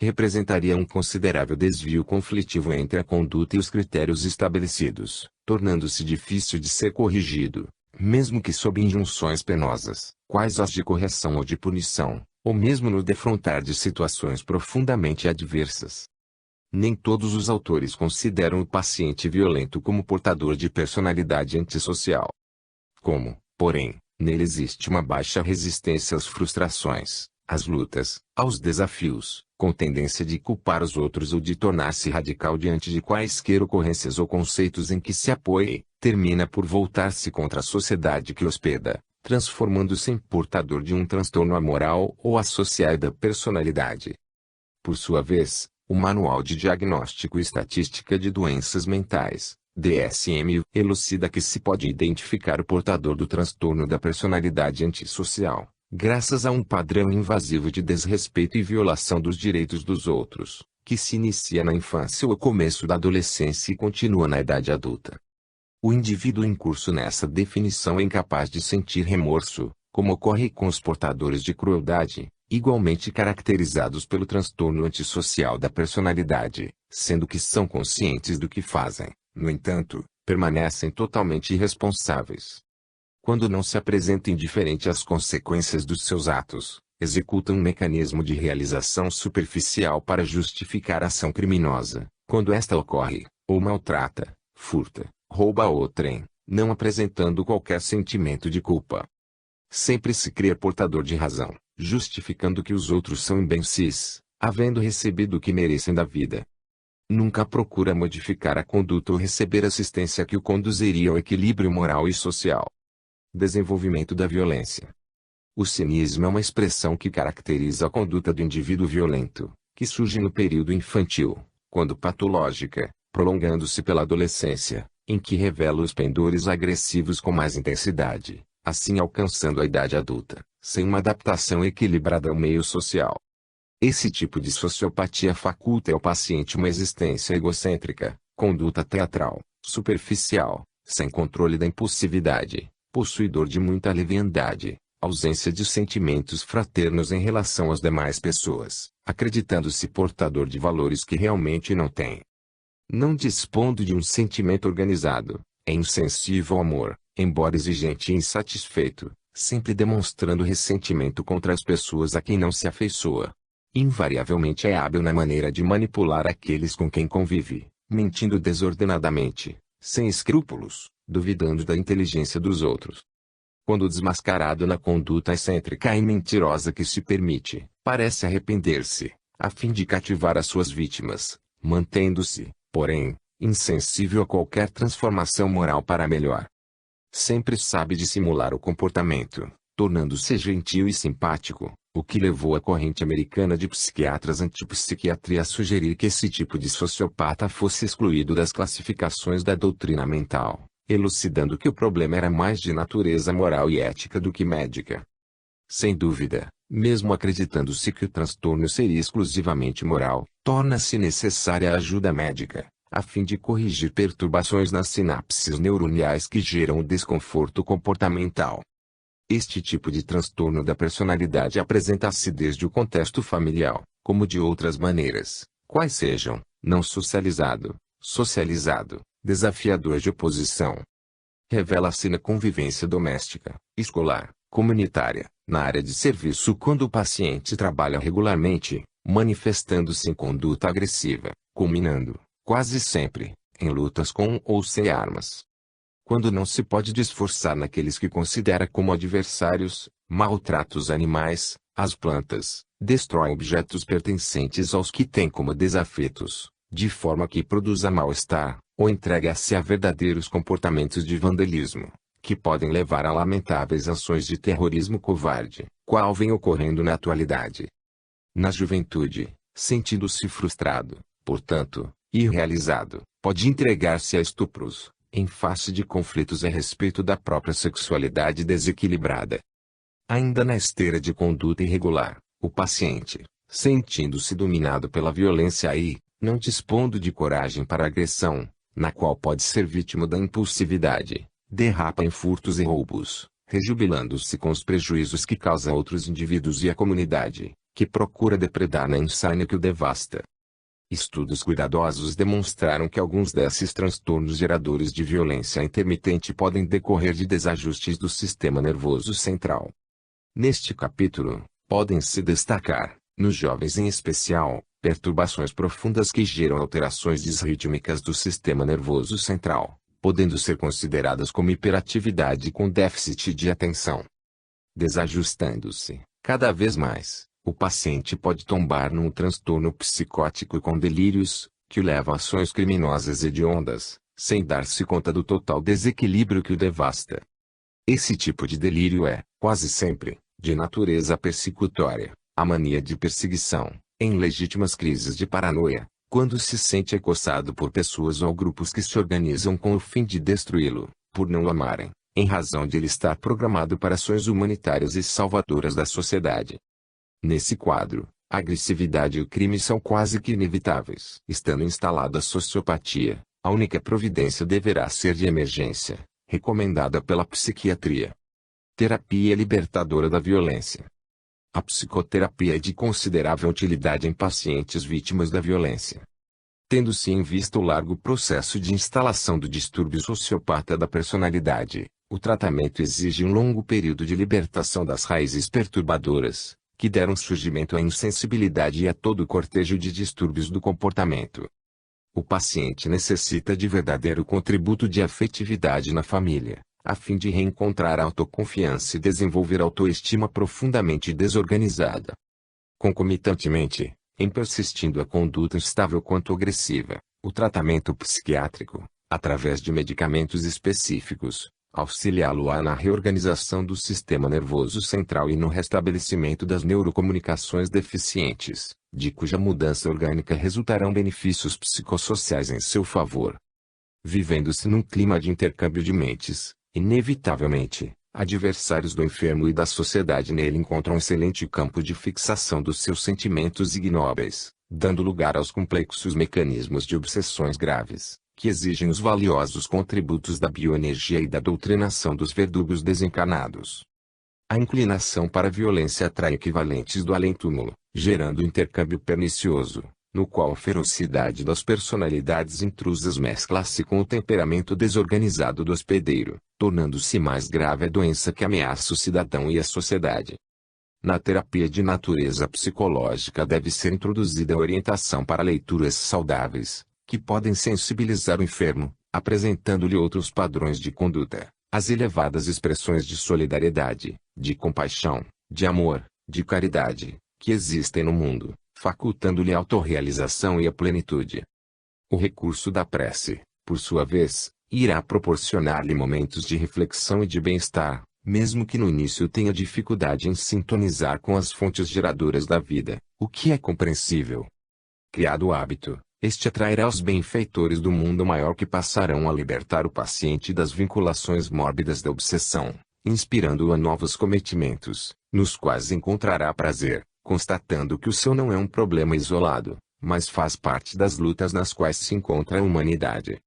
Representaria um considerável desvio conflitivo entre a conduta e os critérios estabelecidos, tornando-se difícil de ser corrigido, mesmo que sob injunções penosas, quais as de correção ou de punição, ou mesmo no defrontar de situações profundamente adversas. Nem todos os autores consideram o paciente violento como portador de personalidade antissocial. Como, porém, nele existe uma baixa resistência às frustrações, às lutas, aos desafios, com tendência de culpar os outros ou de tornar-se radical diante de quaisquer ocorrências ou conceitos em que se apoie, termina por voltar-se contra a sociedade que hospeda, transformando-se em portador de um transtorno amoral ou associado da personalidade. Por sua vez, o Manual de Diagnóstico e Estatística de Doenças Mentais, DSM, elucida que se pode identificar o portador do transtorno da personalidade antissocial, graças a um padrão invasivo de desrespeito e violação dos direitos dos outros, que se inicia na infância ou começo da adolescência e continua na idade adulta. O indivíduo em curso nessa definição é incapaz de sentir remorso, como ocorre com os portadores de crueldade, igualmente caracterizados pelo transtorno antissocial da personalidade, sendo que são conscientes do que fazem, no entanto, permanecem totalmente irresponsáveis. Quando não se apresentam indiferente às consequências dos seus atos, executam um mecanismo de realização superficial para justificar a ação criminosa, quando esta ocorre, ou maltrata, furta, rouba outrem, não apresentando qualquer sentimento de culpa. Sempre se crê portador de razão, justificando que os outros são imbecis, havendo recebido o que merecem da vida. Nunca procura modificar a conduta ou receber assistência que o conduziria ao equilíbrio moral e social. Desenvolvimento da violência. O cinismo é uma expressão que caracteriza a conduta do indivíduo violento, que surge no período infantil, quando patológica, prolongando-se pela adolescência, em que revela os pendores agressivos com mais intensidade, assim alcançando a idade adulta, sem uma adaptação equilibrada ao meio social. Esse tipo de sociopatia faculta ao paciente uma existência egocêntrica, conduta teatral, superficial, sem controle da impulsividade, possuidor de muita leviandade, ausência de sentimentos fraternos em relação às demais pessoas, acreditando-se portador de valores que realmente não tem. Não dispondo de um sentimento organizado, é insensível ao amor, embora exigente e insatisfeito, sempre demonstrando ressentimento contra as pessoas a quem não se afeiçoa. Invariavelmente é hábil na maneira de manipular aqueles com quem convive, mentindo desordenadamente, sem escrúpulos, duvidando da inteligência dos outros. Quando desmascarado na conduta excêntrica e mentirosa que se permite, parece arrepender-se, a fim de cativar as suas vítimas, mantendo-se, porém, insensível a qualquer transformação moral para melhor. sempre sabe dissimular o comportamento, tornando-se gentil e simpático, o que levou a corrente americana de psiquiatras antipsiquiatria a sugerir que esse tipo de sociopata fosse excluído das classificações da doutrina mental, elucidando que o problema era mais de natureza moral e ética do que médica. Sem dúvida, mesmo acreditando-se que o transtorno seria exclusivamente moral, torna-se necessária a ajuda médica, a fim de corrigir perturbações nas sinapses neuronais que geram o desconforto comportamental. Este tipo de transtorno da personalidade apresenta-se desde o contexto familiar, como de outras maneiras, quais sejam, não socializado, socializado, desafiador de oposição. Revela-se na convivência doméstica, escolar, comunitária, na área de serviço quando o paciente trabalha regularmente, manifestando-se em conduta agressiva, culminando, quase sempre, em lutas com ou sem armas. Quando não se pode disfarçar naqueles que considera como adversários, maltrata os animais, as plantas, destrói objetos pertencentes aos que tem como desafetos, de forma que produza mal-estar, ou entrega-se a verdadeiros comportamentos de vandalismo, que podem levar a lamentáveis ações de terrorismo covarde, qual vem ocorrendo na atualidade. Na juventude, sentindo-se frustrado, portanto, irrealizado, pode entregar-se a estupros, em face de conflitos a respeito da própria sexualidade desequilibrada. Ainda na esteira de conduta irregular, o paciente, sentindo-se dominado pela violência e, não dispondo de coragem para a agressão, na qual pode ser vítima da impulsividade, derrapa em furtos e roubos, rejubilando-se com os prejuízos que causa a outros indivíduos e à comunidade, que procura depredar na insânia que o devasta. Estudos cuidadosos demonstraram que alguns desses transtornos geradores de violência intermitente podem decorrer de desajustes do sistema nervoso central. Neste capítulo, podem-se destacar, nos jovens em especial, perturbações profundas que geram alterações disrítmicas do sistema nervoso central, podendo ser consideradas como hiperatividade com déficit de atenção. Desajustando-se, cada vez mais, o paciente pode tombar num transtorno psicótico com delírios, que o leva a ações criminosas hediondas, sem dar-se conta do total desequilíbrio que o devasta. Esse tipo de delírio é, quase sempre, de natureza persecutória, a mania de perseguição, em legítimas crises de paranoia, quando se sente acossado por pessoas ou grupos que se organizam com o fim de destruí-lo, por não o amarem, em razão de ele estar programado para ações humanitárias e salvadoras da sociedade. Nesse quadro, a agressividade e o crime são quase que inevitáveis. Estando instalada a sociopatia, a única providência deverá ser de emergência, recomendada pela psiquiatria. Terapia libertadora da violência. A psicoterapia é de considerável utilidade em pacientes vítimas da violência. Tendo-se em vista o largo processo de instalação do distúrbio sociopata da personalidade, o tratamento exige um longo período de libertação das raízes perturbadoras, que deram surgimento à insensibilidade e a todo o cortejo de distúrbios do comportamento. O paciente necessita de verdadeiro contributo de afetividade na família, a fim de reencontrar a autoconfiança e desenvolver autoestima profundamente desorganizada. Concomitantemente, em persistindo a conduta instável quanto agressiva, o tratamento psiquiátrico, através de medicamentos específicos, auxiliá-lo-á na reorganização do sistema nervoso central e no restabelecimento das neurocomunicações deficientes, de cuja mudança orgânica resultarão benefícios psicossociais em seu favor. Vivendo-se num clima de intercâmbio de mentes, inevitavelmente, adversários do enfermo e da sociedade nele encontram um excelente campo de fixação dos seus sentimentos ignóbeis, dando lugar aos complexos mecanismos de obsessões graves, que exigem os valiosos contributos da bioenergia e da doutrinação dos verdugos desencarnados. A inclinação para a violência atrai equivalentes do além-túmulo, gerando intercâmbio pernicioso, no qual a ferocidade das personalidades intrusas mescla-se com o temperamento desorganizado do hospedeiro, tornando-se mais grave a doença que ameaça o cidadão e a sociedade. Na terapia de natureza psicológica deve ser introduzida a orientação para leituras saudáveis, que podem sensibilizar o enfermo, apresentando-lhe outros padrões de conduta, as elevadas expressões de solidariedade, de compaixão, de amor, de caridade, que existem no mundo, facultando-lhe a autorrealização e a plenitude. O recurso da prece, por sua vez, Irá proporcionar-lhe momentos de reflexão e de bem-estar, mesmo que no início tenha dificuldade em sintonizar com as fontes geradoras da vida, o que é compreensível. Criado o hábito, este atrairá os benfeitores do mundo maior que passarão a libertar o paciente das vinculações mórbidas da obsessão, inspirando-o a novos cometimentos, nos quais encontrará prazer, constatando que o seu não é um problema isolado, mas faz parte das lutas nas quais se encontra a humanidade.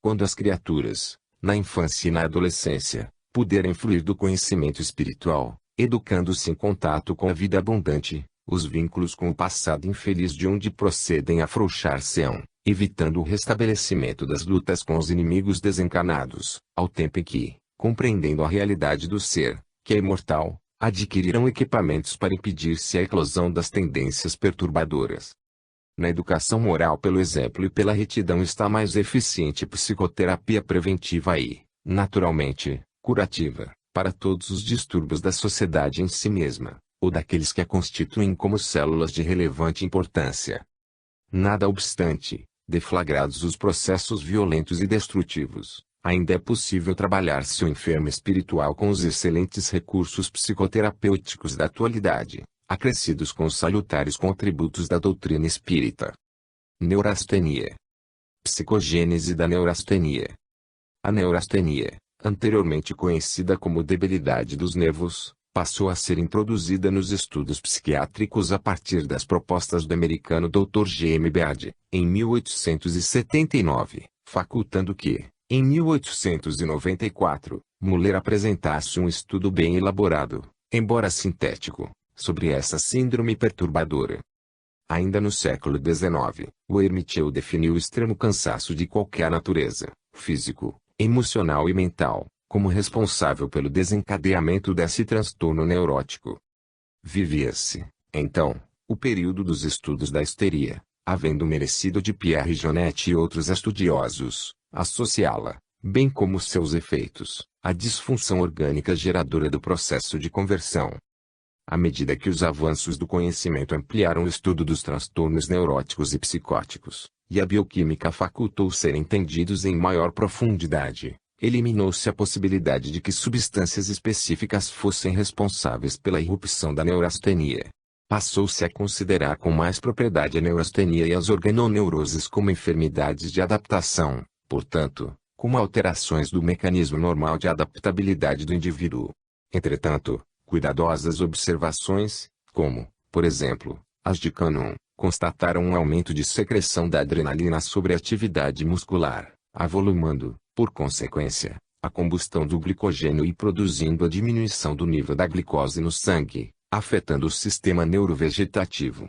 Quando as criaturas, na infância e na adolescência, puderem fluir do conhecimento espiritual, educando-se em contato com a vida abundante, os vínculos com o passado infeliz de onde procedem afrouxar-se-ão, evitando o restabelecimento das lutas com os inimigos desencarnados, ao tempo em que, compreendendo a realidade do ser, que é imortal, adquirirão equipamentos para impedir-se a eclosão das tendências perturbadoras. Na educação moral pelo exemplo e pela retidão está mais eficiente psicoterapia preventiva e, naturalmente, curativa, para todos os distúrbios da sociedade em si mesma, ou daqueles que a constituem como células de relevante importância. Nada obstante, deflagrados os processos violentos e destrutivos, ainda é possível trabalhar-se o enfermo espiritual com os excelentes recursos psicoterapêuticos da atualidade, acrescidos com os salutares contributos da doutrina espírita. Neurastenia. Psicogênese da neurastenia. A neurastenia, anteriormente conhecida como debilidade dos nervos, passou a ser introduzida nos estudos psiquiátricos a partir das propostas do americano Dr. G. M. Beard, em 1879, facultando que, em 1894, Muller apresentasse um estudo bem elaborado, embora sintético, sobre essa síndrome perturbadora. Ainda no século XIX, o Hermitier definiu o extremo cansaço de qualquer natureza, físico, emocional e mental, como responsável pelo desencadeamento desse transtorno neurótico. Vivia-se, então, o período dos estudos da histeria, havendo merecido de Pierre Janet e outros estudiosos, associá-la, bem como seus efeitos, à disfunção orgânica geradora do processo de conversão. À medida que os avanços do conhecimento ampliaram o estudo dos transtornos neuróticos e psicóticos, e a bioquímica facultou serem entendidos em maior profundidade, eliminou-se a possibilidade de que substâncias específicas fossem responsáveis pela irrupção da neurastenia. Passou-se a considerar com mais propriedade a neurastenia e as organoneuroses como enfermidades de adaptação, portanto, como alterações do mecanismo normal de adaptabilidade do indivíduo. Entretanto, cuidadosas observações, como, por exemplo, as de Cannon, constataram um aumento de secreção da adrenalina sobre a atividade muscular, avolumando, por consequência, a combustão do glicogênio e produzindo a diminuição do nível da glicose no sangue, afetando o sistema neurovegetativo.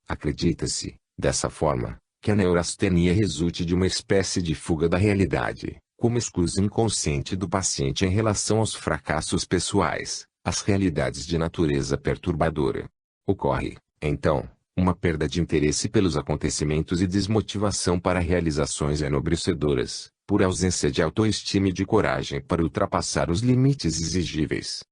Acredita-se, dessa forma, que a neurastenia resulte de uma espécie de fuga da realidade, como exclusão inconsciente do paciente em relação aos fracassos pessoais, as realidades de natureza perturbadora. Ocorre, então, uma perda de interesse pelos acontecimentos e desmotivação para realizações enobrecedoras, por ausência de autoestima e de coragem para ultrapassar os limites exigíveis.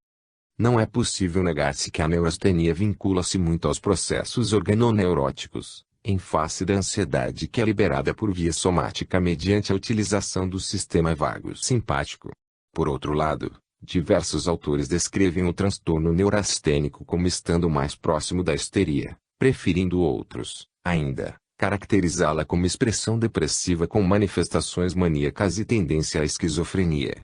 Não é possível negar-se que a neurastenia vincula-se muito aos processos organoneuróticos, em face da ansiedade que é liberada por via somática mediante a utilização do sistema vago simpático. Por outro lado, diversos autores descrevem o transtorno neurastênico como estando mais próximo da histeria, preferindo outros, ainda, caracterizá-la como expressão depressiva com manifestações maníacas e tendência à esquizofrenia.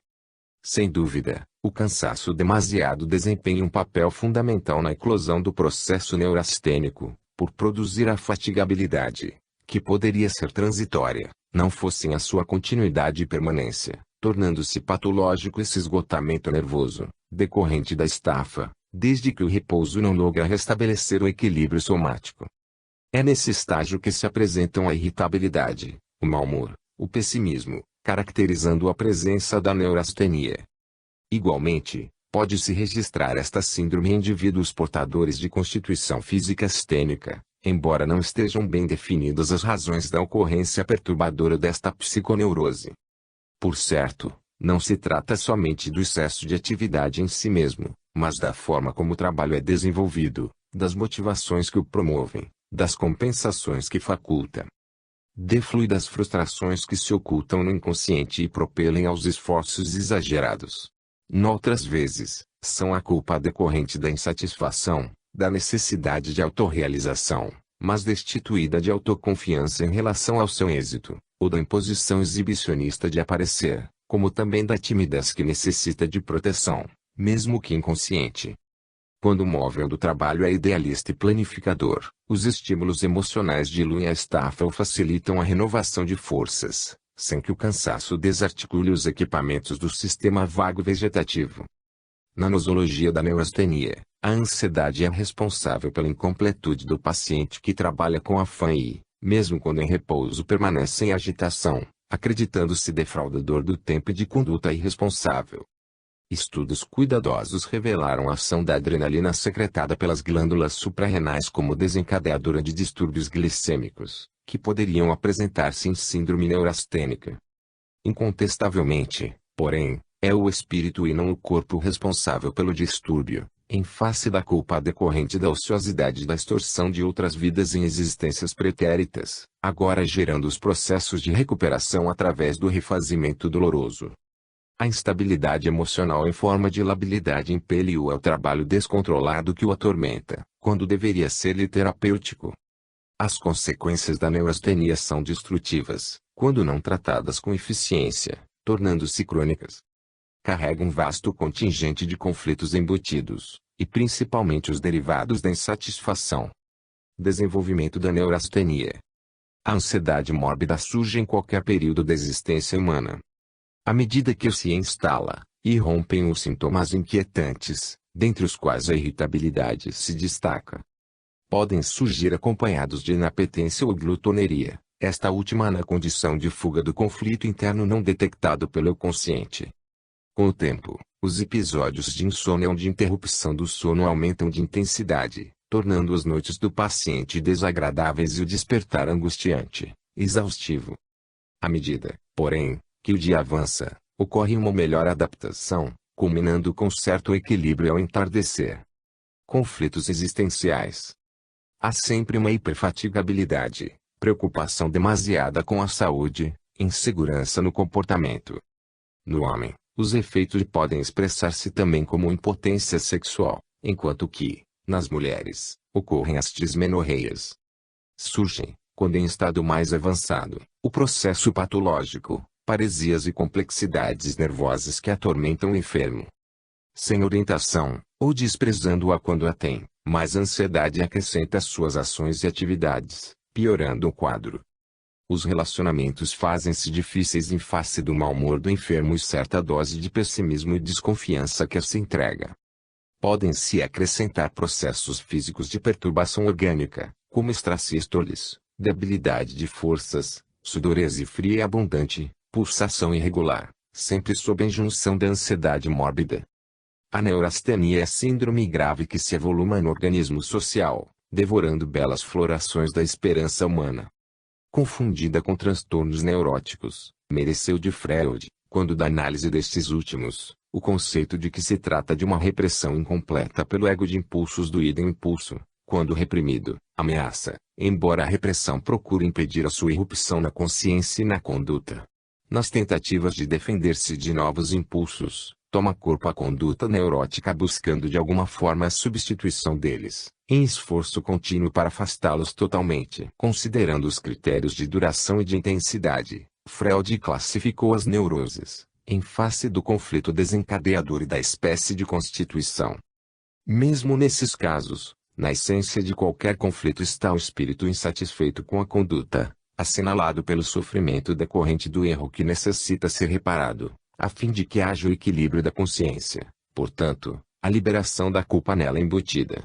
Sem dúvida, o cansaço demasiado desempenha um papel fundamental na eclosão do processo neurastênico, por produzir a fatigabilidade, que poderia ser transitória, não fossem a sua continuidade e permanência, tornando-se patológico esse esgotamento nervoso, decorrente da estafa, desde que o repouso não logra restabelecer o equilíbrio somático. É nesse estágio que se apresentam a irritabilidade, o mau humor, o pessimismo, caracterizando a presença da neurastenia. Igualmente, pode-se registrar esta síndrome em indivíduos portadores de constituição física astênica, embora não estejam bem definidas as razões da ocorrência perturbadora desta psiconeurose. Por certo, não se trata somente do excesso de atividade em si mesmo, mas da forma como o trabalho é desenvolvido, das motivações que o promovem, das compensações que faculta. Deflui das frustrações que se ocultam no inconsciente e propelem aos esforços exagerados. Noutras vezes, são a culpa decorrente da insatisfação, da necessidade de autorrealização, mas destituída de autoconfiança em relação ao seu êxito, ou da imposição exibicionista de aparecer, como também da timidez que necessita de proteção, mesmo que inconsciente. Quando o móvel do trabalho é idealista e planificador, os estímulos emocionais diluem a estafa ou facilitam a renovação de forças, sem que o cansaço desarticule os equipamentos do sistema vago vegetativo. Na nosologia da neurastenia, a ansiedade é responsável pela incompletude do paciente que trabalha com afã e, mesmo quando em repouso, permanece em agitação, acreditando-se defraudador do tempo e de conduta irresponsável. Estudos cuidadosos revelaram a ação da adrenalina secretada pelas glândulas suprarrenais como desencadeadora de distúrbios glicêmicos, que poderiam apresentar-se em síndrome neurastênica. Incontestavelmente, porém, é o espírito e não o corpo responsável pelo distúrbio, em face da culpa decorrente da ociosidade e da extorsão de outras vidas em existências pretéritas, agora gerando os processos de recuperação através do refazimento doloroso. A instabilidade emocional em forma de labilidade impele-o ao trabalho descontrolado que o atormenta, quando deveria ser-lhe terapêutico. As consequências da neurastenia são destrutivas, quando não tratadas com eficiência, tornando-se crônicas. Carrega um vasto contingente de conflitos embutidos, e principalmente os derivados da insatisfação. Desenvolvimento da neurastenia. A ansiedade mórbida surge em qualquer período da existência humana. À medida que se instala, irrompem os sintomas inquietantes, dentre os quais a irritabilidade se destaca. Podem surgir acompanhados de inapetência ou glutoneria, esta última na condição de fuga do conflito interno não detectado pelo consciente. Com o tempo, os episódios de insônia ou de interrupção do sono aumentam de intensidade, tornando as noites do paciente desagradáveis e o despertar angustiante, exaustivo. À medida, porém, que o dia avança, ocorre uma melhor adaptação, culminando com certo equilíbrio ao entardecer. Conflitos existenciais. Há sempre uma hiperfatigabilidade, preocupação demasiada com a saúde, insegurança no comportamento. No homem, os efeitos podem expressar-se também como impotência sexual, enquanto que, nas mulheres, ocorrem as dismenorreias. Surgem, quando em estado mais avançado, o processo patológico, paresias e complexidades nervosas que atormentam o enfermo. Sem orientação, ou desprezando-a quando a tem, mais ansiedade acrescenta às suas ações e atividades, piorando o quadro. Os relacionamentos fazem-se difíceis em face do mau humor do enfermo e certa dose de pessimismo e desconfiança que se entrega. Podem-se acrescentar processos físicos de perturbação orgânica, como estracístoles, debilidade de forças, sudorese fria e abundante, pulsação irregular, sempre sob a injunção da ansiedade mórbida. A neurastenia é síndrome grave que se avoluma no organismo social, devorando belas florações da esperança humana. Confundida com transtornos neuróticos, mereceu de Freud, quando da análise destes últimos, o conceito de que se trata de uma repressão incompleta pelo ego de impulsos do idem impulso, quando reprimido, ameaça, embora a repressão procure impedir a sua irrupção na consciência e na conduta. Nas tentativas de defender-se de novos impulsos, toma corpo a conduta neurótica buscando de alguma forma a substituição deles, em esforço contínuo para afastá-los totalmente. Considerando os critérios de duração e de intensidade, Freud classificou as neuroses, em face do conflito desencadeador e da espécie de constituição. Mesmo nesses casos, na essência de qualquer conflito está o espírito insatisfeito com a conduta, assinalado pelo sofrimento decorrente do erro que necessita ser reparado, a fim de que haja o equilíbrio da consciência, portanto, a liberação da culpa nela embutida.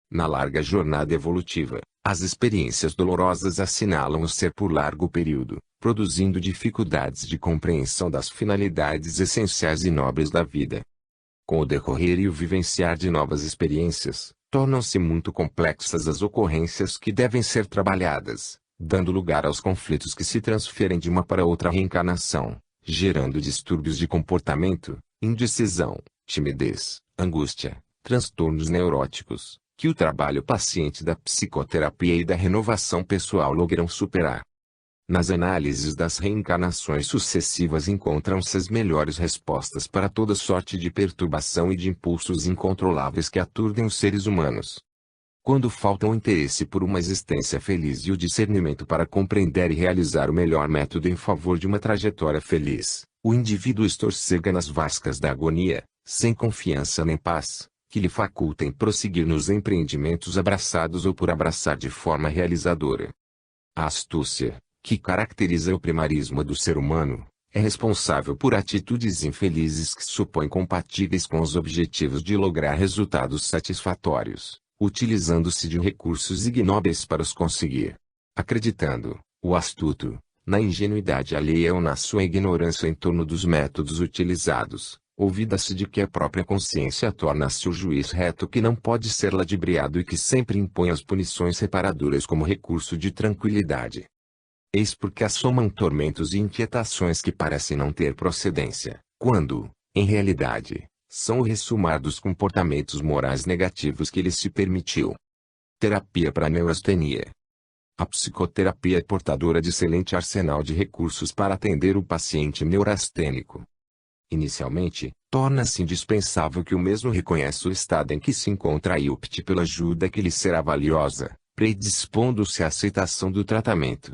Na larga jornada evolutiva, as experiências dolorosas assinalam o ser por largo período, produzindo dificuldades de compreensão das finalidades essenciais e nobres da vida. Com o decorrer e o vivenciar de novas experiências, tornam-se muito complexas as ocorrências que devem ser trabalhadas, dando lugar aos conflitos que se transferem de uma para outra reencarnação, gerando distúrbios de comportamento, indecisão, timidez, angústia, transtornos neuróticos, que o trabalho paciente da psicoterapia e da renovação pessoal logram superar. Nas análises das reencarnações sucessivas encontram-se as melhores respostas para toda sorte de perturbação e de impulsos incontroláveis que aturdem os seres humanos. Quando falta o interesse por uma existência feliz e o discernimento para compreender e realizar o melhor método em favor de uma trajetória feliz, o indivíduo estorcega nas vascas da agonia, sem confiança nem paz, que lhe facultem prosseguir nos empreendimentos abraçados ou por abraçar de forma realizadora. A astúcia, que caracteriza o primarismo do ser humano, é responsável por atitudes infelizes que supõem compatíveis com os objetivos de lograr resultados satisfatórios, utilizando-se de recursos ignóbeis para os conseguir. Acreditando, o astuto, na ingenuidade alheia ou na sua ignorância em torno dos métodos utilizados, olvida-se de que a própria consciência torna-se o juiz reto que não pode ser ludibriado e que sempre impõe as punições reparadoras como recurso de tranquilidade. Eis porque assomam tormentos e inquietações que parecem não ter procedência, quando, em realidade, são o ressumar dos comportamentos morais negativos que lhe se permitiu. Terapia para neurastenia. A psicoterapia é portadora de excelente arsenal de recursos para atender o paciente neurastênico. Inicialmente, torna-se indispensável que o mesmo reconheça o estado em que se encontra e opte pela ajuda que lhe será valiosa, predispondo-se à aceitação do tratamento.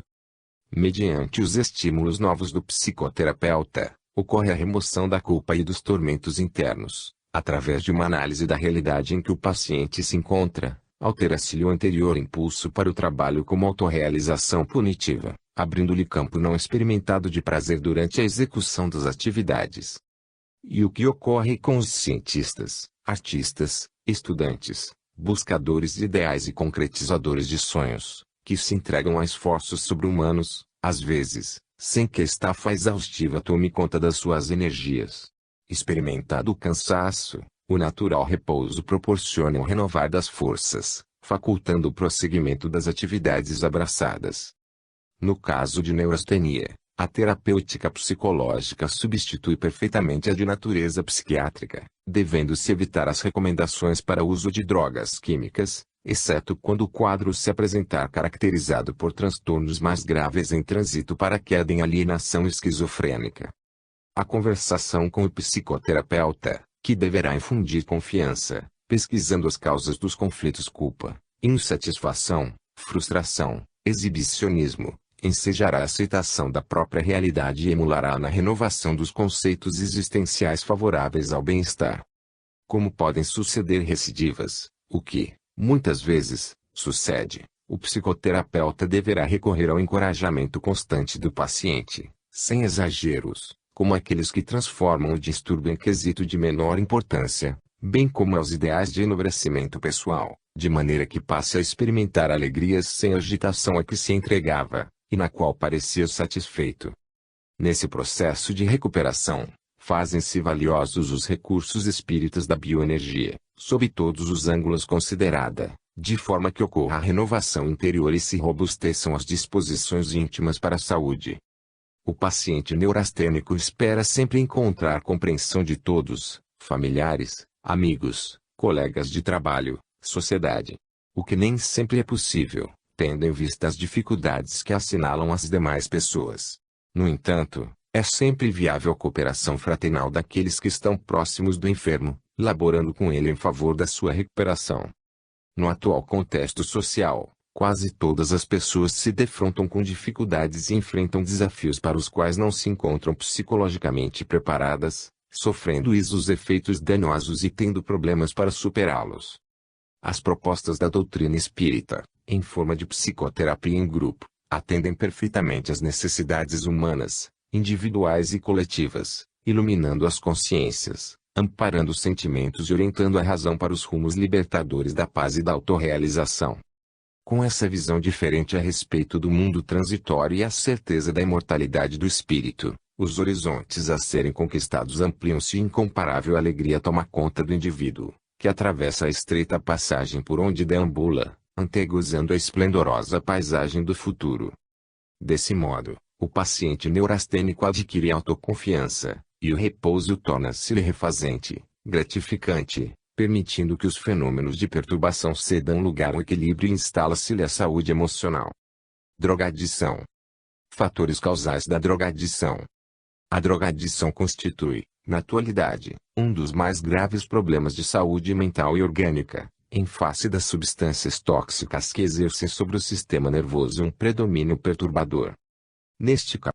Mediante os estímulos novos do psicoterapeuta, ocorre a remoção da culpa e dos tormentos internos, através de uma análise da realidade em que o paciente se encontra, altera-se-lhe o anterior impulso para o trabalho como autorrealização punitiva, abrindo-lhe campo não experimentado de prazer durante a execução das atividades. E o que ocorre com os cientistas, artistas, estudantes, buscadores de ideais e concretizadores de sonhos, que se entregam a esforços sobre-humanos, às vezes, sem que a estafa exaustiva tome conta das suas energias. Experimentado o cansaço, o natural repouso proporciona o renovar das forças, facultando o prosseguimento das atividades abraçadas. No caso de neurastenia, a terapêutica psicológica substitui perfeitamente a de natureza psiquiátrica, devendo-se evitar as recomendações para o uso de drogas químicas, exceto quando o quadro se apresentar caracterizado por transtornos mais graves em trânsito para queda em alienação esquizofrênica. A conversação com o psicoterapeuta, que deverá infundir confiança, pesquisando as causas dos conflitos culpa, insatisfação, frustração, exibicionismo, ensejará a aceitação da própria realidade e emulará na renovação dos conceitos existenciais favoráveis ao bem-estar. Como podem suceder recidivas, o que, muitas vezes, sucede, o psicoterapeuta deverá recorrer ao encorajamento constante do paciente, sem exageros, como aqueles que transformam o distúrbio em quesito de menor importância, bem como aos ideais de enobrecimento pessoal, de maneira que passe a experimentar alegrias sem agitação a que se entregava, e na qual parecia satisfeito. Nesse processo de recuperação, fazem-se valiosos os recursos espíritas da bioenergia, sob todos os ângulos considerada, de forma que ocorra a renovação interior e se robusteçam as disposições íntimas para a saúde. O paciente neurastênico espera sempre encontrar compreensão de todos, familiares, amigos, colegas de trabalho, sociedade. O que nem sempre é possível, tendo em vista as dificuldades que assinalam as demais pessoas. No entanto, é sempre viável a cooperação fraternal daqueles que estão próximos do enfermo, laborando com ele em favor da sua recuperação. No atual contexto social, quase todas as pessoas se defrontam com dificuldades e enfrentam desafios para os quais não se encontram psicologicamente preparadas, sofrendo os efeitos danosos e tendo problemas para superá-los. As propostas da doutrina espírita, em forma de psicoterapia em grupo, atendem perfeitamente às necessidades humanas, individuais e coletivas, iluminando as consciências, amparando os sentimentos e orientando a razão para os rumos libertadores da paz e da autorrealização. Com essa visão diferente a respeito do mundo transitório e a certeza da imortalidade do espírito, os horizontes a serem conquistados ampliam-se e incomparável alegria toma conta do indivíduo, que atravessa a estreita passagem por onde deambula, antegozando a esplendorosa paisagem do futuro. Desse modo, o paciente neurastênico adquire autoconfiança, e o repouso torna-se-lhe refazente, gratificante, permitindo que os fenômenos de perturbação cedam lugar ao equilíbrio e instala-se-lhe a saúde emocional. Drogadição. Fatores causais da drogadição. A drogadição constitui, na atualidade, um dos mais graves problemas de saúde mental e orgânica, em face das substâncias tóxicas que exercem sobre o sistema nervoso um predomínio perturbador. Neste caso,